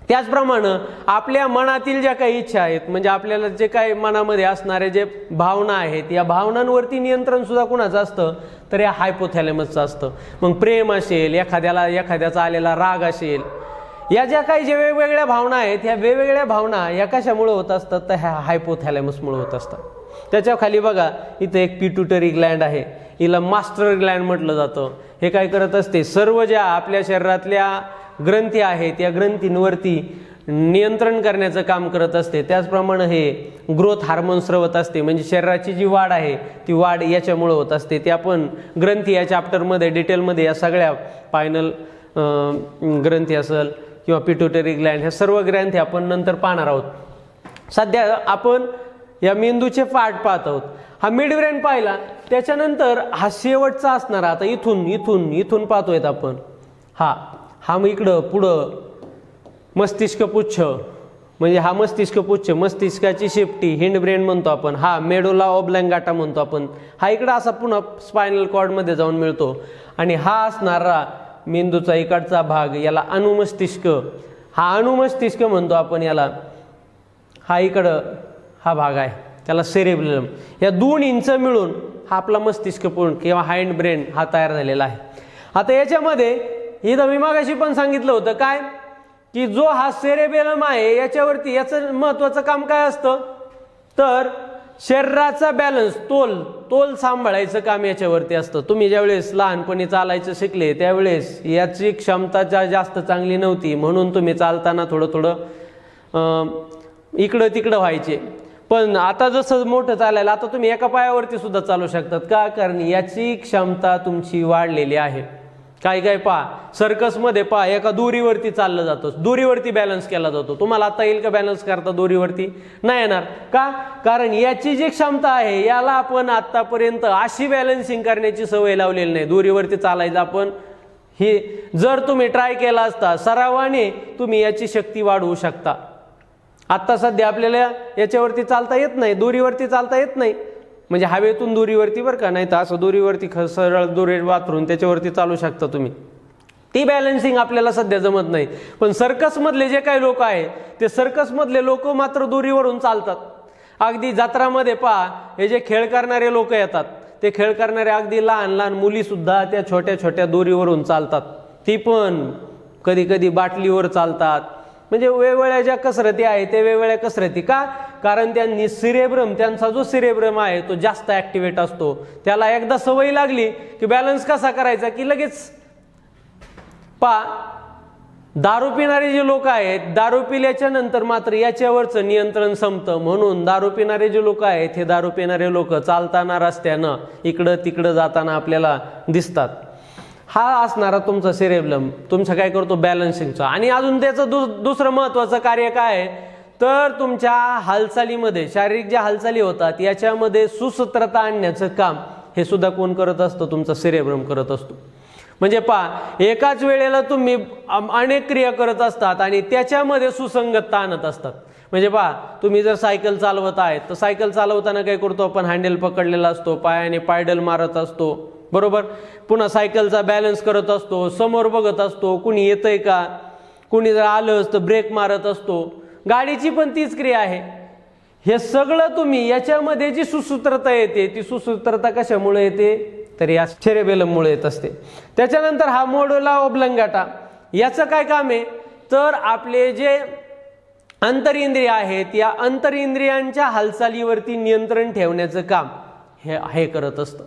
त्याचप्रमाणे आपल्या मनातील ज्या काही इच्छा आहेत, म्हणजे आपल्याला जे काही मनामध्ये असणारे जे भावना आहेत, या भावनांवरती नियंत्रण सुद्धा कुणाचं असतं, तर या हायपोथॅलॅमसचं असतं. मग प्रेम असेल, एखाद्याचा आलेला राग असेल, या ज्या काही ज्या वेगवेगळ्या भावना आहेत, ह्या वेगवेगळ्या भावना या कशामुळे होत असतात, तर ह्या हायपोथॅलॅमसमुळे होत असतात. त्याच्या खाली बघा इथं एक पिट्युटरी ग्लँड आहे, हिला मास्टर ग्लँड म्हटलं जातं. हे काय करत असते, सर्व ज्या आपल्या शरीरातल्या ग्रंथी आहेत या ग्रंथींवरती नियंत्रण करण्याचं काम करत असते. त्याचप्रमाणे हे ग्रोथ हार्मोन स्रवत असते, म्हणजे शरीराची जी वाढ आहे ती वाढ याच्यामुळे होत असते. ते आपण ग्रंथी या चॅप्टरमध्ये डिटेलमध्ये या सगळ्या पायनल ग्रंथी असेल किंवा पिट्युटरी ग्लँड, ह्या सर्व ग्रंथी आपण नंतर पाहणार आहोत. सध्या आपण या मेंदूचे पार्ट पाहत आहोत. हा मिड ब्रेन पाहिला, त्याच्यानंतर हा शेवटचा असणारा, आता इथून पाहतोय आपण, हा मग इकडं पुढं मस्तिष्क पुच्छ, म्हणजे हा मस्तिष्क पुच्छ, मस्तिष्काची शेपटी, हिंड ब्रेन म्हणतो आपण, हा मेडुला ऑब्लॉंगाटा म्हणतो आपण. हा इकडं असा पुन्हा स्पायनल कॉर्डमध्ये जाऊन मिळतो. आणि हा असणारा मेंदूचा इकडचा भाग याला अनुमस्तिष्क, हा अनुमस्तिष्क म्हणतो आपण याला. हा इकडं हा भाग आहे त्याला सेरेब्रम. या 2 इंच मिळून हा आपला मस्तिष्क पूर्ण किंवा हाइंड ब्रेन हा तयार झालेला आहे. आता याच्यामध्ये इथं मी मागाशी पण सांगितलं होतं काय, की जो हा सेरेबेलम आहे याच्यावरती याचं महत्वाचं काम काय असतं, तर शरीराचा बॅलन्स, तोल सांभाळायचं काम याच्यावरती असतं. तुम्ही ज्यावेळेस लहानपणी चालायचं शिकले त्यावेळेस याची क्षमता जास्त चांगली नव्हती, म्हणून तुम्ही चालताना थोडं इकडं तिकडं व्हायचे. पण आता जसं मोठं चालायला, आता तुम्ही एका पायावरती सुद्धा चालू शकतात. का, कारण याची क्षमता तुमची वाढलेली आहे. काय पहा, सर्कसमध्ये पहा, एका दोरीवरती चाललं जातं, दोरीवरती बॅलन्स केला जातो. तुम्हाला आता येईल का बॅलन्स करता दोरीवरती? नाही येणार. का, कारण याची जी क्षमता आहे याला आपण आतापर्यंत अशी बॅलन्सिंग करण्याची सवय लावलेली नाही. दोरीवरती चालायचं आपण, हे जर तुम्ही ट्राय केला असता, सरावाने तुम्ही याची शक्ती वाढवू शकता. आत्ता सध्या आपल्याला याच्यावरती चालता येत नाही, दोरीवरती चालता येत नाही, म्हणजे हवेतून दोरीवरती बरं का, नाही तर असं दोरीवरती सरळ दोरी वापरून त्याच्यावरती चालू शकता तुम्ही. ती बॅलन्सिंग आपल्याला सध्या जमत नाही. पण सर्कसमधले जे काही लोक आहेत ते सर्कसमधले लोक मात्र दोरीवरून चालतात. अगदी जत्रामध्ये पहा, हे जे खेळ करणारे लोक येतात, ते खेळ करणारे अगदी लहान मुलीसुद्धा त्या छोट्या छोट्या दोरीवरून चालतात. ती पण कधी कधी बाटलीवर चालतात, म्हणजे वेगवेगळ्या ज्या कसरती आहेत ते वेगवेगळ्या कसरती का, कारण त्यांनी सिरेब्रम, त्यांचा जो सिरेब्रम आहे तो जास्त ऍक्टिव्हेट असतो. त्याला एकदा सवय लागली की बॅलन्स कसा करायचा की लगेच दारू पिणारे जे लोक आहेत, दारू पिल्याच्या नंतर मात्र याच्यावरचं नियंत्रण संपतं. म्हणून दारू पिणारे जे लोक आहेत हे दारू पिणारे लोक चालताना रस्त्यानं इकडं तिकडं जाताना आपल्याला दिसतात. हा असणारा तुमचा सेरेब्रम तुमचं काय करतो, बॅलन्सिंगचा. आणि अजून त्याचं दुसरं महत्त्वाचं कार्य काय आहे तर तुमच्या हालचालीमध्ये, शारीरिक ज्या हालचाली होतात याच्यामध्ये सुसूत्रता आणण्याचं काम हे सुद्धा कोण करत असतं, तुमचा सेरेब्रम करत असतो. म्हणजे एकाच वेळेला तुम्ही अनेक क्रिया करत असतात आणि त्याच्यामध्ये सुसंगतता आणत असतात. म्हणजे तुम्ही जर सायकल चालवत आहेत तर सायकल चालवताना काय करतो आपण, हँडल पकडलेला असतो, पायाने पायडल मारत असतो, बरोबर. पुन्हा सायकलचा बॅलन्स करत असतो, समोर बघत असतो कुणी येतंय का, कुणी जर आलंच तर ब्रेक मारत असतो. गाडीची पण तीच क्रिया आहे. हे सगळं तुम्ही याच्यामध्ये जी सुसूत्रता येते ती सुसूत्रता कशामुळे येते तर या सेरेबेलममुळे येत असते. त्याच्यानंतर हा मेडुला ऑब्लांगाटा, याचं काय काम आहे तर आपले जे अंतरिंद्रिय आहेत या अंतरिंद्रियांच्या हालचालीवरती नियंत्रण ठेवण्याचं काम हे करत असतं.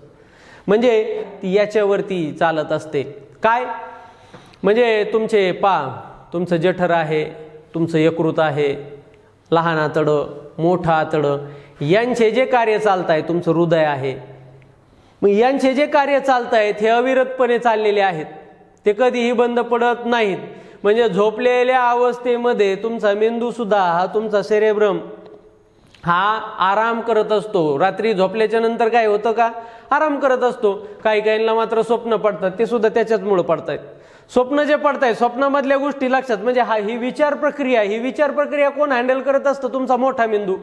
म्हणजे ती याच्यावरती चालत असते. काय म्हणजे तुमचे तुमचं जठर आहे, तुमचं यकृत आहे, लहान आतडं, मोठं आतडं, यांचे जे कार्य चालत आहे, तुमचं हृदय आहे, मग यांचे जे कार्य चालत आहेत हे अविरतपणे चाललेले आहेत, ते कधीही बंद पडत नाहीत. म्हणजे झोपलेल्या अवस्थेमध्ये तुमचा मेंदू सुद्धा, हा तुमचा सेरेब्रम हा आराम करत असतो. रात्री झोपल्याच्या नंतर काय होतं का, आराम करत असतो. काही काहींना मात्र स्वप्न पडतात, ते सुद्धा त्याच्याचमुळे पडतायत. स्वप्न जे पडतायत, स्वप्नामधल्या गोष्टी लक्षात, म्हणजे ही विचार प्रक्रिया कोण हँडल करत असतं, तुमचा मोठा मेंदू,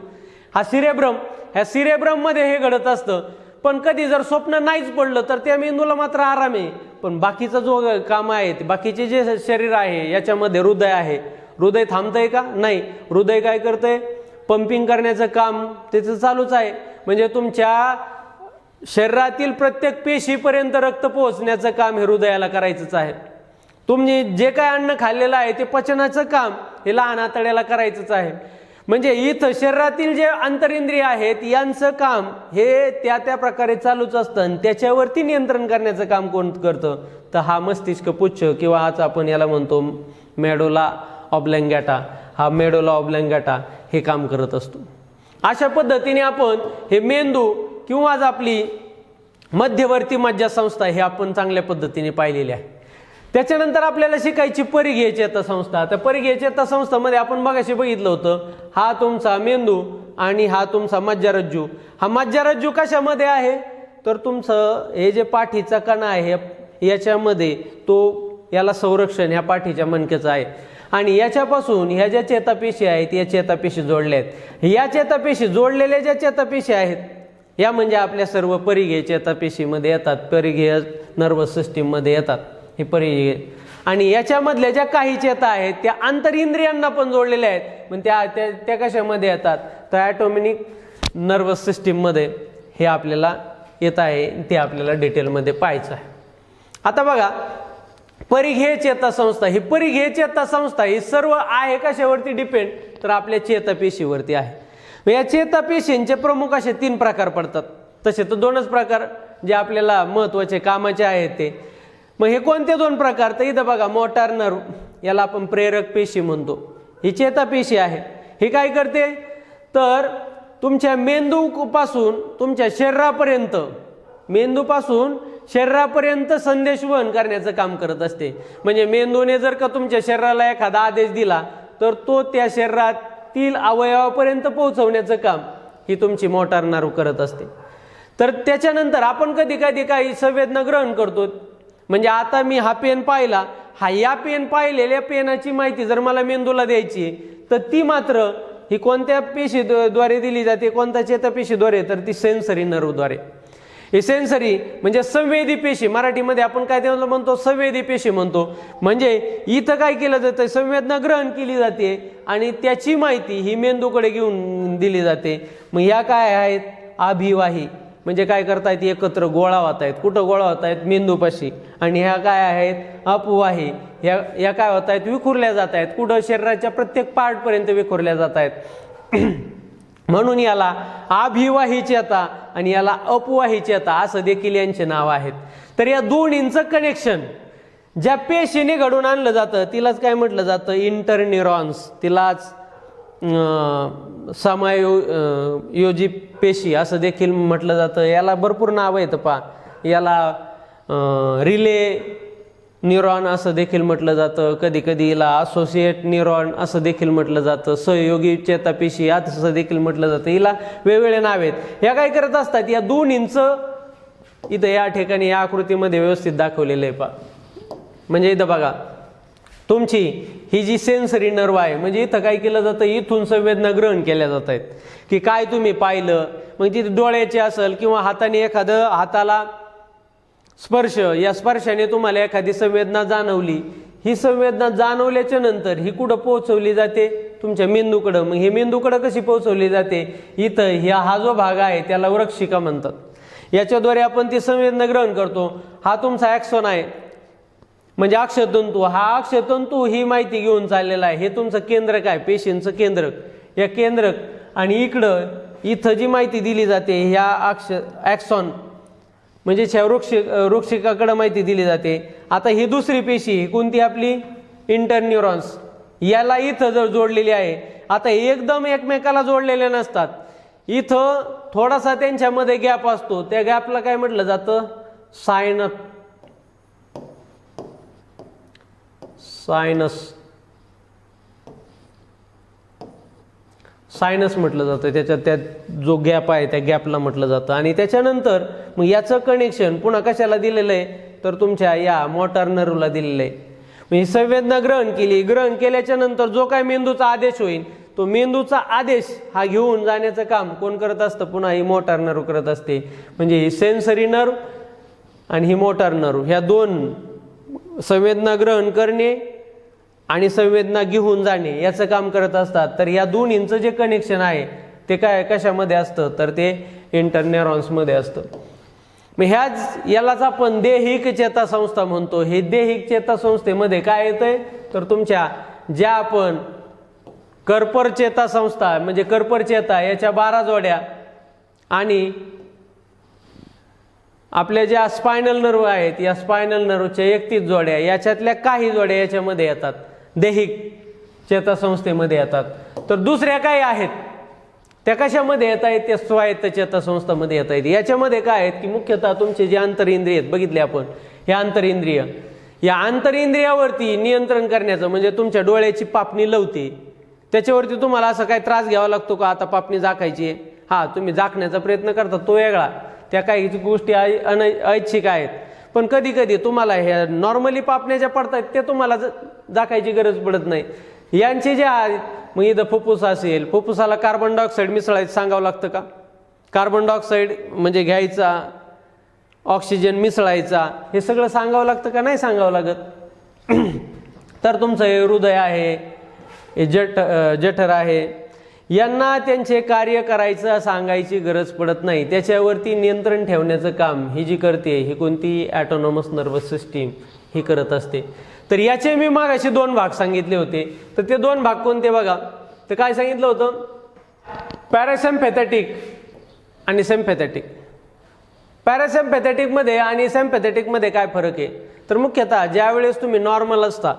हा सिरेब्रम. ह्या सिरेब्रम मध्ये हे घडत असतं. पण कधी जर स्वप्न नाहीच पडलं तर त्या मेंदूला मात्र आराम आहे. पण बाकीचा जो काम आहे, बाकीचे जे शरीर आहे याच्यामध्ये हृदय आहे, हृदय थांबतंय का, नाही. हृदय काय करतंय, पंपिंग करण्याचं काम त्याचं चालूच आहे. म्हणजे तुमच्या शरीरातील प्रत्येक पेशीपर्यंत रक्त पोहोचण्याचं काम हे हृदयाला करायचंच आहे. तुम्ही जे काय अन्न खाल्लेलं आहे ते पचनाचं काम हे लहान आतड्याला करायचंच आहे. म्हणजे इथं शरीरातील जे अंतरिंद्रिय आहेत यांचं काम हे त्या प्रकारे चालूच असतं. आणि त्याच्यावरती नियंत्रण करण्याचं काम कोण करतं तर हा मस्तिष्क पुच्छ किंवा आज आपण याला म्हणतो मेडुला ऑब्लांगाटा, हा मेडुला ऑब्लांगाटा हे काम करत असतो. अशा पद्धतीने आपण हे मेंदू किंवा आज आपली मध्यवर्ती मज्जासंस्था हे आपण चांगल्या पद्धतीने पाहिलेली आहे. त्याच्यानंतर आपल्याला शिकायची परिघीय चेतासंस्था. तर परिघीय चेतासंस्थामध्ये आपण मगाशी बघितलं होतं, हा तुमचा मेंदू आणि हा तुमचा मज्जारज्जू. हा मज्जारज्जू कशामध्ये आहे तर तुमचं हे जे पाठीचा कणा आहे याच्यामध्ये, तो याला संरक्षण ह्या पाठीच्या मणक्याचं आहे. आणि याच्यापासून ह्या ज्या चेतापेशी आहेत या चेतापेशी जोडल्या आहेत. या चेतापेशी जोडलेल्या ज्या चेतापेशी आहेत या म्हणजे आपल्या सर्व परिघीय चेतापेशीमध्ये येतात, परिघीय नर्वस सिस्टीममध्ये येतात हे परिघीय. आणि याच्यामधल्या ज्या काही चेता आहेत त्या आंतरिंद्रियांना पण जोडलेल्या आहेत. पण त्या कशामध्ये येतात तर ॲटोमिक नर्वस सिस्टीममध्ये हे आपल्याला येत आहे, ते आपल्याला डिटेलमध्ये पाहायचं आहे. आता बघा, परिघीय चेतासंस्था, ही परिघीय चेतासंस्था ही सर्व आहे कशावरती डिपेंड तर आपल्या चेतापेशीवरती आहे. या चेतापेशींचे प्रमुख असे 3 प्रकार पडतात. तसे तर 2च प्रकार जे आपल्याला महत्त्वाचे कामाचे आहेत ते. मग हे कोणते 2 प्रकार तर इथं बघा, मोटार नर्व, याला आपण प्रेरक पेशी म्हणतो, ही चेतापेशी आहे. हे काय करते तर तुमच्या मेंदूपासून तुमच्या शरीरापर्यंत, मेंदूपासून शरीरापर्यंत संदेशवहन करण्याचं काम करत असते. म्हणजे मेंदूने जर का तुमच्या शरीराला एखादा आदेश दिला तर तो त्या शरीरातील अवयवापर्यंत पोहोचवण्याचं काम ही तुमची मोटार नर्व करत असते. तर त्याच्यानंतर आपण कधी कधी काही संवेदना ग्रहण करतो. म्हणजे आता मी हा पेन पाहिला, या पेन पाहिलेल्या पेनाची माहिती जर मला मेंदूला द्यायची तर ती मात्र ही कोणत्या पेशीद्वारे दिली जाते, कोणत्या चेतापेशीद्वारे तर ती सेन्सरी नर्वद्वारे. हे सेन्सरी म्हणजे संवेदी पेशी, मराठीमध्ये आपण काय त्याला म्हणतो संवेदी पेशी म्हणतो. म्हणजे इथं काय केलं जातं, संवेदना ग्रहण केली जाते आणि त्याची माहिती ही मेंदूकडे घेऊन दिली जाते. मग ह्या काय आहेत, अभिवाही. म्हणजे काय करतायत, एकत्र गोळा होत आहेत. कुठं गोळा होत आहेत, मेंदूपाशी. आणि ह्या काय आहेत, अपवाही. ह्या काय होत आहेत, विखुरल्या जात आहेत. कुठं, शरीराच्या प्रत्येक पार्टपर्यंत विखुरल्या जात आहेत. म्हणून याला अभिवाही चेता आणि याला अपवाही चेता असं देखील यांचे नाव आहेत. तर या दोन्हींचं कनेक्शन ज्या पेशीने घडून आणलं जातं तिलाच काय म्हटलं जातं, इंटरन्यूरॉन्स. तिलाच समायोजी पेशी असं देखील म्हटलं जातं. याला भरपूर नावं आहेत पहा. याला रिले न्यूरॉन असं देखील म्हटलं जातं. कधी कधी याला असोसिएट न्यूरॉन असं देखील म्हटलं जातं. सहयोगी चेतापेशी असं देखील म्हटलं जातं. हिला वेगवेगळे नाव आहेत. ह्या काय करत असतात, या दोन्हींचं इथं या ठिकाणी या आकृतीमध्ये व्यवस्थित दाखवलेलं आहे पहा. म्हणजे इथं बघा, तुमची ही जी सेन्सरी नर्व आहे, म्हणजे इथं काय केलं जातं, इथून संवेदना ग्रहण केल्या जात आहेत की काय तुम्ही पाहिलं. मग तिथे डोळ्याचे असेल किंवा हाताने एखादं हाताला स्पर्श, या स्पर्शाने तुम्हाला एखादी संवेदना जाणवली. ही संवेदना जाणवल्याच्या नंतर ही कुठं पोहोचवली जाते, तुमच्या मेंदूकडं. मग ही मेंदूकडं कशी पोहोचवली जाते, इथं हा जो भाग आहे त्याला वृक्षिका म्हणतात. याच्याद्वारे आपण ती संवेदना ग्रहण करतो. हा तुमचा ॲक्सॉन आहे, म्हणजे अक्षतंतू. हा अक्षतंतू ही माहिती घेऊन चाललेला आहे. हे तुमचं केंद्रक आहे, पेशींचं केंद्रक. या केंद्रक आणि इथं जी माहिती दिली जाते ह्या ॲक्सॉन म्हणजे वृक्षिकाकडे माहिती दिली जाते. आता ही दुसरी पेशी ही कोणती, आपली इंटरन्यूरॉन्स. याला इथं जर जोडलेली आहे. आता एकदम एकमेकाला जोडलेले नसतात, इथं थोडासा त्यांच्यामध्ये गॅप असतो. त्या गॅपला काय म्हटलं जातं, सायनस म्हटलं जातं. त्याच्यात त्या जो गॅप आहे त्या गॅपला म्हटलं जातं. आणि त्याच्यानंतर मग याचं कनेक्शन पुन्हा कशाला दिलेलं आहे, तर तुमच्या या मोटार नर्वला दिलेलं आहे. म्हणजे संवेदना ग्रहण केल्याच्या नंतर जो काय मेंदूचा आदेश होईल, तो मेंदूचा आदेश हा घेऊन जाण्याचं काम कोण करत असतं, पुन्हा ही मोटार नर्व करत असते. म्हणजे ही सेन्सरी नर्व आणि ही मोटार नर्व, ह्या दोन संवेदना ग्रहण करणे आणि संवेदना घेऊन जाणे याचं काम करत असतात. तर या दोन्हींचं जे कनेक्शन आहे ते काय कशामध्ये असतं, तर ते इंटरन्यूरॉन्समध्ये असतं. मग यालाच आपण देहिक चेतासंस्था म्हणतो. हे देहिक चेतासंस्थेमध्ये काय येतंय, तर तुमच्या ज्या आपण कर्पर चेतासंस्था म्हणजे कर्पर चेता याच्या 12 जोड्या आणि आपल्या ज्या स्पायनल नर्व आहेत या स्पायनल नर्वच्या 31 जोड्या, याच्यातल्या काही जोड्या याच्यामध्ये येतात, देहिक चेतासंस्थेमध्ये येतात. तर दुसऱ्या काही आहेत त्या कशामध्ये येत आहेत, त्या स्वायत्त चेतासंस्थामध्ये येत आहेत. याच्यामध्ये काय आहेत की मुख्यतः तुमचे जे आंतरिंद्रिय आहेत बघितले आपण, हे आंतरिंद्रिय, या आंतरिंद्रियावरती नियंत्रण करण्याचं म्हणजे तुमच्या डोळ्याची पापणी लवते, त्याच्यावरती तुम्हाला असं काय त्रास घ्यावा लागतो का, आता पापणी झाकायची, हा तुम्ही झाकण्याचा प्रयत्न करता तो वेगळा, त्या काही गोष्टी ऐच्छिक आहेत. पण कधी कधी तुम्हाला ह्या नॉर्मली पापण्याच्या पडतात ते तुम्हाला झाकायची गरज पडत नाही. यांचे जे आहेत, मग इथं फुफ्फुस असेल, फुफ्फुसाला कार्बन डायऑक्साईड मिसळायचं सांगावं लागतं का, कार्बन डायऑक्साईड म्हणजे घ्यायचा, ऑक्सिजन मिसळायचा, हे सगळं सांगावं लागतं का, नाही सांगावं लागत. तर तुमचं हे हृदय आहे, हे जठर आहे, यांना त्यांचे कार्य करायचं सांगायची गरज पडत नाही. त्याच्यावरती नियंत्रण ठेवण्याचं काम ही जी करते ही कोणती, ॲटोनॉमस नर्वस सिस्टीम ही करत असते. तर याचे मी मागाशी 2 भाग सांगितले होते. तर ते 2 भाग कोणते बघा, तर काय सांगितलं होतं, पॅरासिम्पॅथेटिक आणि सिम्पॅथेटिक. पॅरासिम्पॅथेटिकमध्ये आणि सिम्पॅथेटिकमध्ये काय फरक आहे, तर मुख्यतः ज्या वेळेस तुम्ही नॉर्मल असता,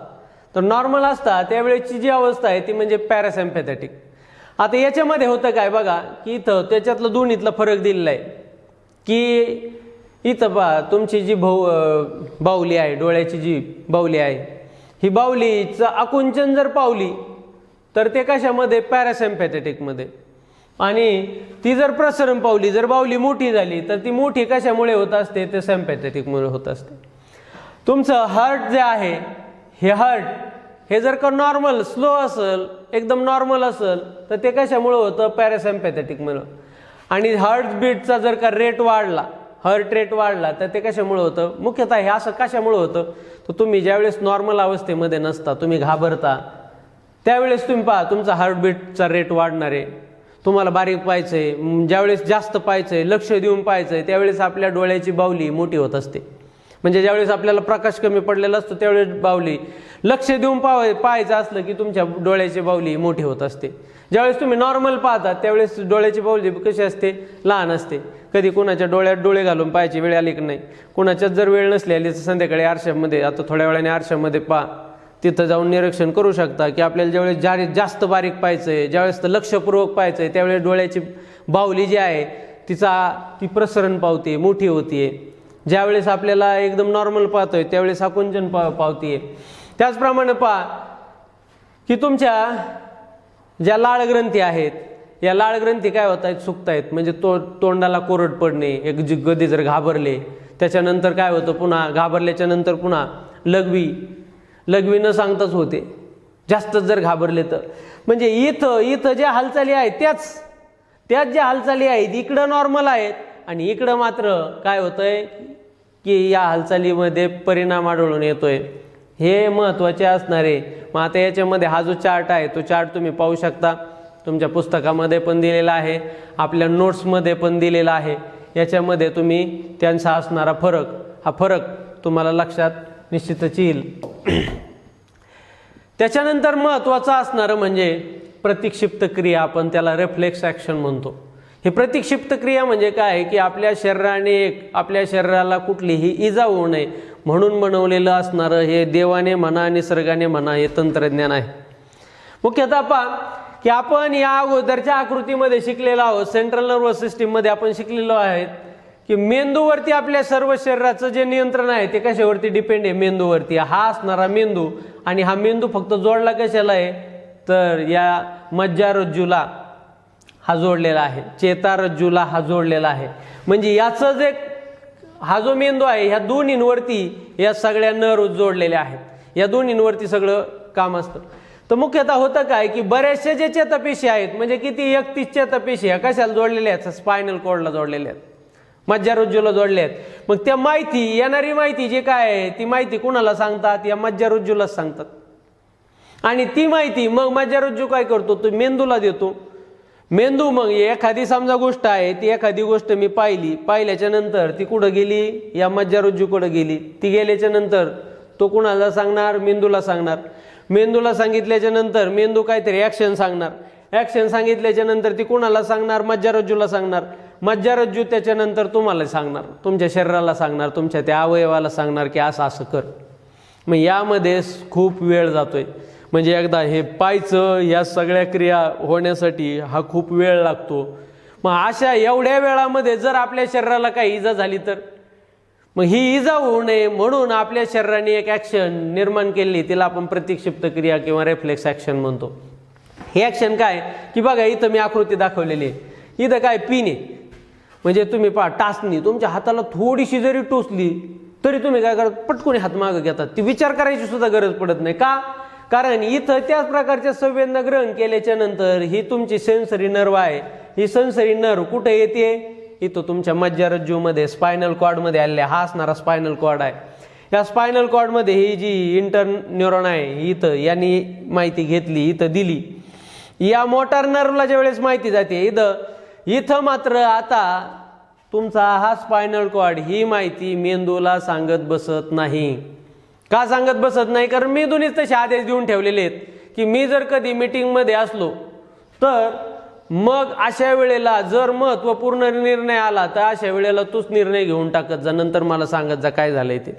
तर नॉर्मल असता त्यावेळेची जी अवस्था आहे ती म्हणजे पॅरासिम्पॅथेटिक. आता याच्यामध्ये होतं काय बघा की इथं त्याच्यातलं दोन्हीतला फरक दिलेला आहे की इथं पहा तुमची जी बाहुली आहे, डोळ्याची जी बाहुली आहे, ही बाहुलीचं आकुंचन जर पावली तर ते कशामध्ये, पॅरासिम्पॅथेटिकमध्ये. आणि ती जर प्रसरण पावली, जर बाहुली मोठी झाली तर ती मोठी कशामुळे होत असते, ते सिम्पॅथेटिकमुळे होत असते. तुमचं हार्ट जे आहे, हे हार्ट हे जर का नॉर्मल स्लो असेल, एकदम नॉर्मल असेल, तर ते कशामुळे होतं, पॅरासिम्पॅथेटिकमुळे. आणि हार्ट बीटचा जर का रेट वाढला, हार्ट रेट वाढला, तर ते कशामुळे होतं, मुख्यतः हे असं कशामुळे होतं, तर तुम्ही ज्यावेळेस नॉर्मल अवस्थेमध्ये नसता, तुम्ही घाबरता, त्यावेळेस तुम्ही पहा तुमचा हार्टबीटचा रेट वाढणार आहे, तुम्हाला बारीक पाहायचंय, ज्यावेळेस जास्त पाहायचंय, लक्ष देऊन पाहायचंय, त्यावेळेस आपल्या डोळ्याची बाहुली मोठी होत असते. म्हणजे ज्यावेळेस आपल्याला प्रकाश कमी पडलेला असतो त्यावेळेस बाहुली लक्ष देऊन पाहायचं असलं की तुमच्या डोळ्याची बाहुली मोठी होत असते. ज्यावेळेस तुम्ही नॉर्मल पाहता त्यावेळेस डोळ्याची बाहुली कशी असते, लहान असते. कधी कोणाच्या डोळ्यात डोळे घालून पाहायची वेळ आली की नाही, कोणाच्याच जर वेळ नसली आली तर संध्याकाळी आरशामध्ये, आता थोड्या वेळाने आरशामध्ये पहा, तिथं जाऊन निरीक्षण करू शकता की आपल्याला ज्यावेळेस जास्त बारीक पाहायचंय, ज्यावेळेस लक्षपूर्वक पाहायचंय, त्यावेळेस डोळ्याची बाहुली जी आहे ती प्रसरण पावते, मोठी होतीये. ज्यावेळेस आपल्याला एकदम नॉर्मल पाहतोय त्यावेळेस आकुंचन पावतीये. त्याचप्रमाणे पहा की तुमच्या ज्या लाळ ग्रंथी आहेत, या लाळ ग्रंथी काय होत आहेत, सुकतायत. म्हणजे तोंडाला कोरड पडणे, एक कधी जर घाबरले त्याच्यानंतर काय होतं, पुन्हा घाबरल्याच्या नंतर पुन्हा लघवी न सांगताच होते, जास्तच जर घाबरले तर. म्हणजे इथं ज्या हालचाली आहेत त्याच ज्या हालचाली आहेत इकडं नॉर्मल आहेत आणि इकडं मात्र काय होतंय की या हालचालीमध्ये परिणाम आढळून येतोय. हे महत्त्वाचे असणारे. मग आता याच्यामध्ये हा जो चार्ट आहे तो चार्ट तुम्ही पाहू शकता, तुमच्या पुस्तकामध्ये पण दिलेला आहे, आपल्या नोट्समध्ये पण दिलेला आहे. याच्यामध्ये तुम्ही त्यांचा असणारा हा फरक तुम्हाला लक्षात निश्चितच येईल. त्याच्यानंतर महत्त्वाचं असणारं म्हणजे प्रतिक्षिप्त क्रिया, आपण त्याला रिफ्लेक्स ॲक्शन म्हणतो. हे प्रतिक्षिप्त क्रिया म्हणजे काय की आपल्या शरीराला कुठलीही इजा होऊ नये म्हणून बनवलेलं असणारं हे देवाने म्हणा निसर्गाने म्हणा हे तंत्रज्ञान आहे. मुख्यतः पहा की आपण या अगोदरच्या आकृतीमध्ये शिकलेलो आहोत, सेंट्रल नर्वस सिस्टीममध्ये आपण शिकलेलो आहे की मेंदूवरती आपल्या सर्व शरीराचं जे नियंत्रण आहे ते कशावरती डिपेंड आहे, मेंदूवरती. हा असणारा मेंदू, आणि हा मेंदू फक्त जोडला कशाला आहे तर या मज्जारज्जूला हा जोडलेला आहे, चेतारज्जूला हा जोडलेला आहे. म्हणजे याचं जे हा जो मेंदू आहे ह्या दोन्हींवरती या सगळ्या नर्व जोडलेल्या आहेत, या दोन्हींवरती सगळं काम असतं. तर मुख्यतः होतं काय की बरेचसे जे चेतापेशी आहेत, म्हणजे किती 31 चेतापेशी ह्या कशाला जोडलेल्या आहेत, स्पायनल कॉर्डला जोडलेल्या आहेत, मज्जारज्जूला जोडले आहेत. मग त्या येणारी माहिती जी काय आहे ती माहिती कुणाला सांगतात, या मज्जारज्जूलाच सांगतात. आणि ती माहिती मग मज्जारज्जू काय करतो, तो मेंदूला देतो. मेंदू मग एखादी समजा गोष्ट आहे, ती एखादी गोष्ट मी पाहिल्याच्या नंतर ती कुठं गेली, या मज्जारज्जूकडे गेली. ती गेल्याच्या नंतर तो कुणाला सांगणार, मेंदूला सांगणार. मेंदूला सांगितल्याच्या नंतर मेंदू काहीतरी ॲक्शन सांगणार. ॲक्शन सांगितल्याच्या नंतर ती कुणाला सांगणार, मज्जारज्जूला सांगणार. मज्जारज्जू त्याच्यानंतर तुम्हाला सांगणार, तुमच्या शरीराला सांगणार, तुमच्या त्या अवयवाला सांगणार की असं कर. मग यामध्ये खूप वेळ जातोय. म्हणजे एकदा हे पाहायचं, या सगळ्या क्रिया होण्यासाठी हा खूप वेळ लागतो. मग अशा एवढ्या वेळामध्ये जर आपल्या शरीराला काही इजा झाली तर मग ही इजा होऊ नये म्हणून आपल्या शरीराने एक ॲक्शन निर्माण केली, तिला आपण प्रतिक्षिप्त क्रिया किंवा रिफ्लेक्स ॲक्शन म्हणतो. हे ॲक्शन काय की बघा इथं मी आकृती दाखवलेली आहे, इथं काय पिन आहे. म्हणजे तुम्ही पहा टाचणी तुमच्या हाताला थोडीशी जरी टोचली तरी तुम्ही काय करता, पटकून हात मागं घेतात. ती विचार करायची सुद्धा गरज पडत नाही. का? कारण इथं त्याच प्रकारच्या संवेदना ग्रहण केल्याच्या नंतर ही तुमची सेन्सरी नर्व आहे, ही सेन्सरी नर्व कुठे येते, इथं तुमच्या मज्जारज्जूमध्ये स्पायनल कॉर्डमध्ये आलेल्या. हा असणारा स्पायनल कॉर्ड आहे. या स्पायनल कॉर्डमध्ये ही जी इंटर न्यूरॉन आहे इथं यांनी माहिती घेतली, इथं दिली. या मोटार नर्वला ज्यावेळेस माहिती जाते इथं मात्र आता तुमचा हा स्पायनल कॉर्ड ही माहिती मेंदूला सांगत बसत नाही. का सांगत बसत नाही? कारण मेंदूनेच तसे आदेश देऊन ठेवलेले आहेत की मी जर कधी मीटिंगमध्ये असलो तर मग अशा वेळेला जर महत्त्वपूर्ण निर्णय आला तर अशा वेळेला तूच निर्णय घेऊन टाकत जा, नंतर मला सांगत जा काय झालंय ते.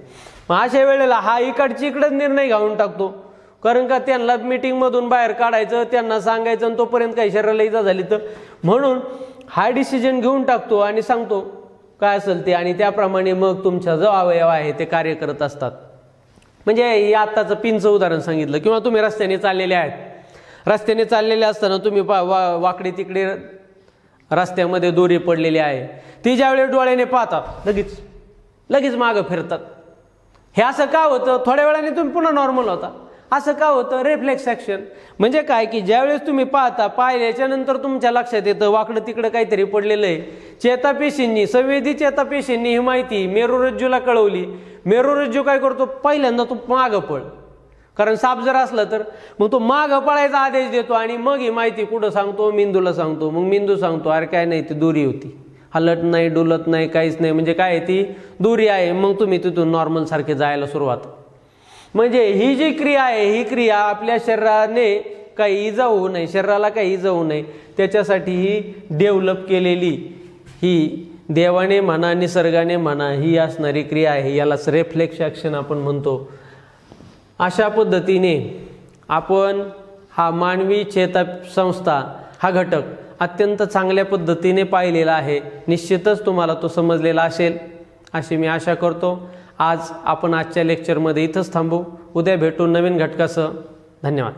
मग अशा वेळेला हा इकडच निर्णय घेऊन टाकतो. कारण का त्यांना मीटिंगमधून बाहेर काढायचं, त्यांना सांगायचं, आणि तोपर्यंत काही शरीराला इजा झाली तर म्हणून हा डिसिजन घेऊन टाकतो आणि सांगतो काय असेल ते, आणि त्याप्रमाणे मग तुमचा जो अवयव आहे ते कार्य करत असतात. म्हणजे हे आत्ताचं पिनचं उदाहरण सांगितलं. किंवा तुम्ही रस्त्याने चाललेले आहेत, रस्त्याने चाललेले असताना तुम्ही वाकडे तिकडे रस्त्यामध्ये दोरी पडलेली आहे, ती ज्यावेळेस डोळ्याने पाहतात लगेच मागं फिरतात. हे असं का होतं? थोड्या वेळाने तुम्ही पुन्हा नॉर्मल होता. असं का होतं? Reflex action. म्हणजे काय की ज्यावेळेस तुम्ही पाहिल्याच्या नंतर तुमच्या लक्षात येतं वाकडं तिकडं काहीतरी पडलेलं आहे. चेतापेशींनी, संवेदी चेतापेशींनी ही माहिती मेरुरज्जूला कळवली. मेरुरज्जू काय करतो? पहिल्यांदा तू मागं पळ. कारण साप जर असला तर मग तो मागं पळायचा आदेश देतो आणि मग ही माहिती कुठं सांगतो, मेंदूला सांगतो. मग मेंदू सांगतो अरे काय नाही, ती दोरी होती, हलत नाही, डुलत नाही, काहीच नाही, म्हणजे काय ती दोरी आहे. मग तुम्ही तिथून नॉर्मल सारखे जायला सुरुवात. म्हणजे ही जी क्रिया आहे, ही क्रिया आपल्या शरीराने काही इजा होऊ नये, शरीराला काही इजा होऊ नये त्याच्यासाठी ही डेव्हलप केलेली, ही देवाने म्हणा निसर्गाने म्हणा ही असणारी क्रिया आहे. यालाच रिफ्लेक्स ॲक्शन आपण म्हणतो. अशा पद्धतीने आपण हा मानवी चेतासंस्था हा घटक अत्यंत चांगल्या पद्धतीने पाहिलेला आहे. निश्चितच तुम्हाला तो समजलेला असेल अशी मी आशा करतो. आज आपण आजच्या लेक्चरमध्ये इथंच थांबू. उद्या भेटू नवीन घटकासह. धन्यवाद.